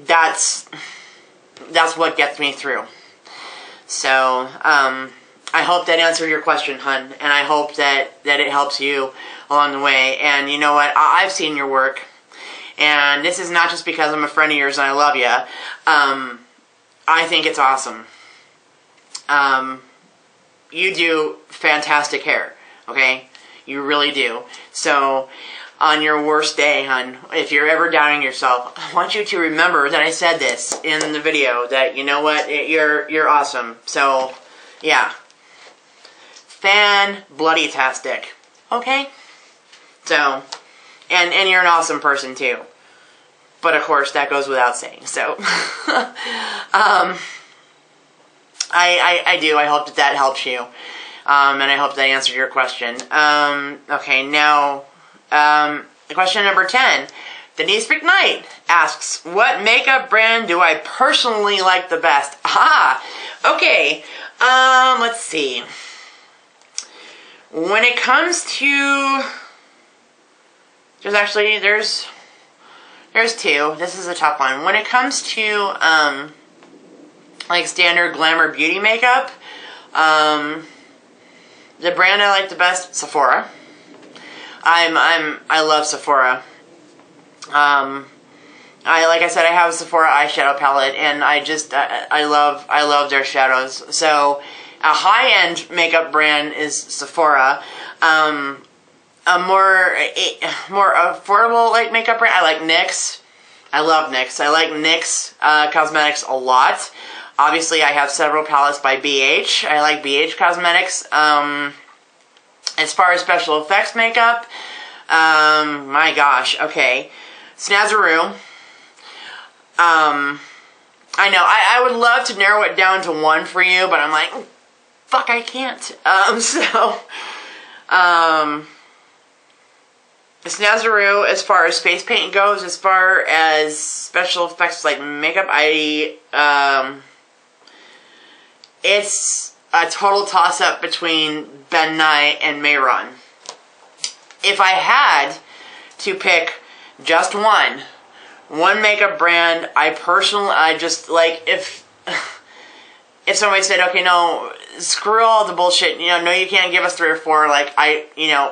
A: That's what gets me through. So, I hope that answered your question, hun. And I hope that it helps you along the way. And you know what? I've seen your work. And this is not just because I'm a friend of yours and I love you. I think it's awesome. You do fantastic hair, okay? You really do. So, on your worst day, hun, if you're ever doubting yourself, I want you to remember that I said this in the video, that, you know what, you're awesome. So, yeah. Fan-bloody-tastic, okay? So, and you're an awesome person, too. But, of course, that goes without saying, so. I do. I hope that helps you. And I hope that answered your question. Okay, now, question number 10. Denise McKnight asks, what makeup brand do I personally like the best? Okay. Let's see. When it comes to, there's 2. This is a tough one. When it comes to, like standard glamour beauty makeup, the brand I like the best, Sephora. I love Sephora. Like I said, I have a Sephora eyeshadow palette, and I love their shadows. So, a high-end makeup brand is Sephora. A more affordable like makeup brand, I like NYX. I love NYX. I like NYX cosmetics a lot. Obviously, I have several palettes by BH. I like BH Cosmetics. As far as special effects makeup, my gosh, okay. Snazaroo. I know, I would love to narrow it down to one for you, but I'm like, fuck, I can't. Snazaroo, as far as face paint goes, as far as special effects like makeup, it's a total toss-up between Ben Nye and Mayron. If I had to pick just one makeup brand, I just, like, if somebody said, okay, no, screw all the bullshit, no, you can't give us 3 or 4, like,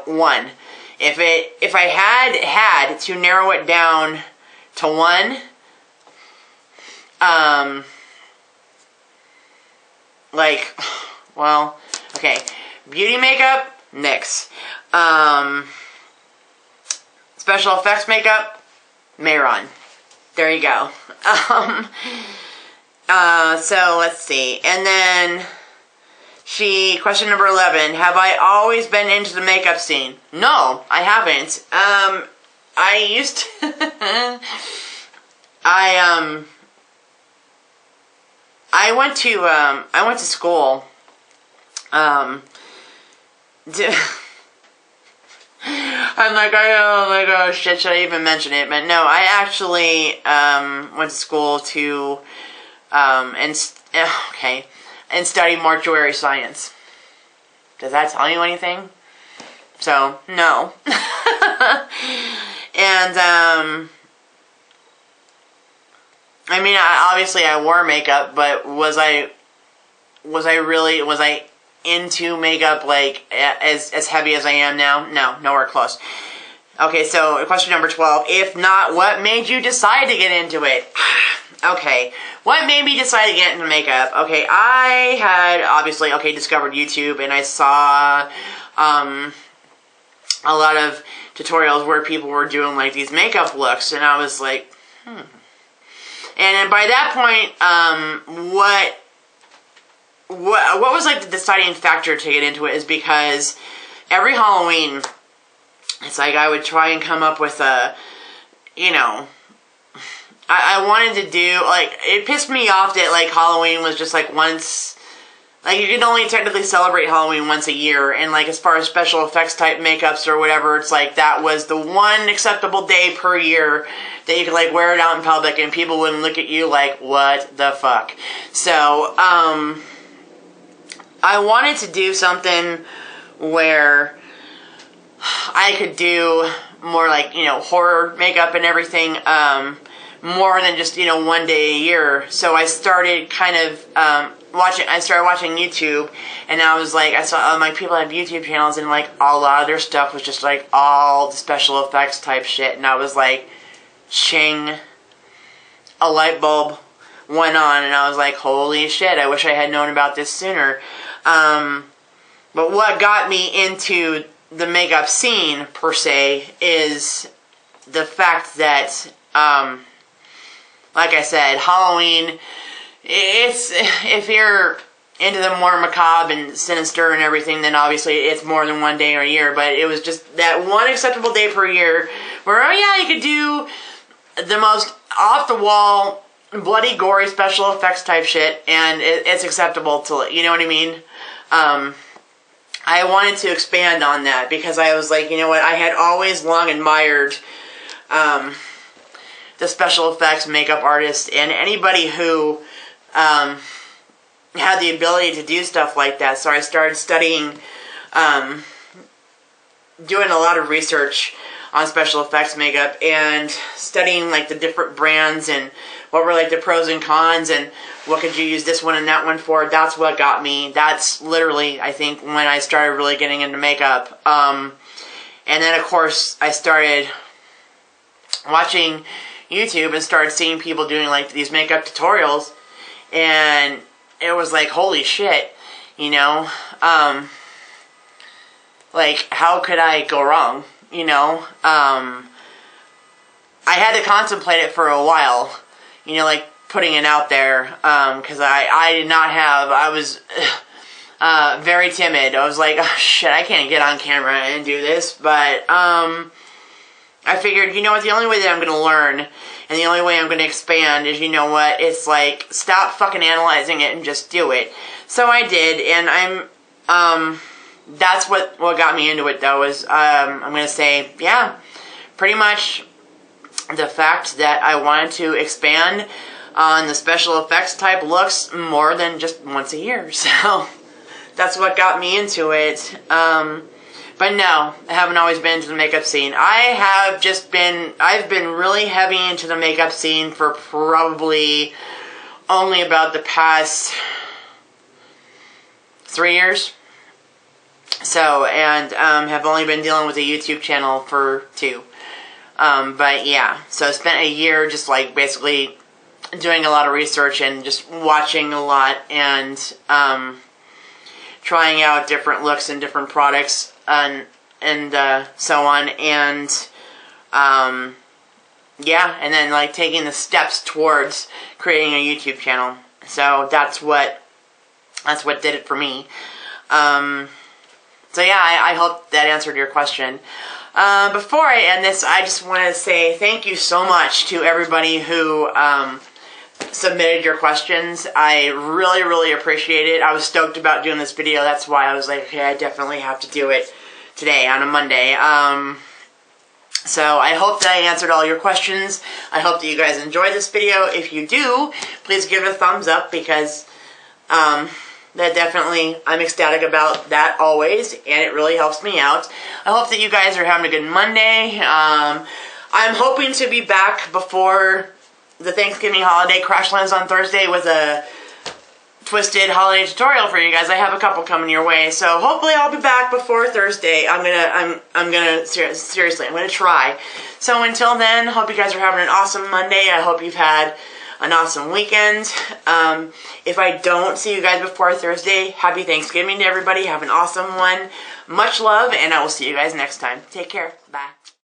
A: one. If I had to narrow it down to one, okay, beauty makeup, NYX. Special effects makeup, Mayron. There you go. So let's see. And then question number 11, have I always been into the makeup scene? No, I haven't. I used to I went to school. I'm like, oh my gosh, shit, should I even mention it? But no, I actually went to school to and study mortuary science. Does that tell you anything? So no. And I mean, obviously I wore makeup, but was I into makeup like as heavy as I am now? No, nowhere close. Okay, so question number 12. If not, what made you decide to get into it? Okay, what made me decide to get into makeup? Okay, I had obviously discovered YouTube, and I saw a lot of tutorials where people were doing like these makeup looks, and I was like, And by that point, what was like the deciding factor to get into it is because every Halloween, it's like I would try and come up with a, I wanted to do, like, it pissed me off that, like, Halloween was just, like, once, like, you can only technically celebrate Halloween once a year, and, like, as far as special effects type makeups or whatever, it's like, that was the one acceptable day per year that you could, like, wear it out in public, and people wouldn't look at you like, what the fuck? So, I wanted to do something where I could do more, like, horror makeup and everything, more than just, one day a year. So I started kind of watching YouTube, and I was like, I saw like people have YouTube channels, and like a lot of their stuff was just like all the special effects type shit, and I was like, ching, a light bulb went on, and I was like, holy shit, I wish I had known about this sooner. But what got me into the makeup scene per se is the fact that like I said, Halloween, if you're into the more macabre and sinister and everything, then obviously it's more than one day or a year, but it was just that one acceptable day per year where, oh yeah, you could do the most off-the-wall, bloody, gory special effects type shit, and it's acceptable to, you know what I mean? I wanted to expand on that because I was like, you know what, I had always long admired the special effects makeup artist and anybody who had the ability to do stuff like that. So I started studying, doing a lot of research on special effects makeup and studying like the different brands and what were like the pros and cons and what could you use this one and that one for. That's what got me. That's literally, I think, when I started really getting into makeup. And then of course I started watching YouTube and started seeing people doing like these makeup tutorials, and it was like, holy shit, like, how could I go wrong, I had to contemplate it for a while, like putting it out there, because I did not have, I was very timid. I was like, oh shit, I can't get on camera and do this, but I figured, the only way that I'm going to learn and the only way I'm going to expand is, it's like, stop fucking analyzing it and just do it. So I did, and that's what got me into it, though, is, I'm going to say, yeah, pretty much the fact that I wanted to expand on the special effects type looks more than just once a year. So that's what got me into it. But no, I haven't always been into the makeup scene. I've been really heavy into the makeup scene for probably only about the past 3 years. So, and have only been dealing with a YouTube channel for 2. But yeah, so I spent a year just like basically doing a lot of research and just watching a lot and trying out different looks and different products and so on, and yeah, and then like taking the steps towards creating a YouTube channel. So that's what did it for me. So yeah, I hope that answered your question. Before I end this, I just want to say thank you so much to everybody who submitted your questions. I really, really appreciate it. I was stoked about doing this video. That's why I was like, okay, I definitely have to do it today on a Monday. So I hope that I answered all your questions. I hope that you guys enjoyed this video. If you do, please give it a thumbs up, because that definitely, I'm ecstatic about that always, and it really helps me out. I hope that you guys are having a good Monday. I'm hoping to be back before the Thanksgiving holiday. Crash lands on Thursday with a twisted holiday tutorial for you guys. I have a couple coming your way, so hopefully I'll be back before Thursday. Seriously, I'm gonna try. So until then, hope you guys are having an awesome Monday. I hope you've had an awesome weekend. If I don't see you guys before Thursday, happy Thanksgiving to everybody. Have an awesome one. Much love, and I will see you guys next time. Take care. Bye.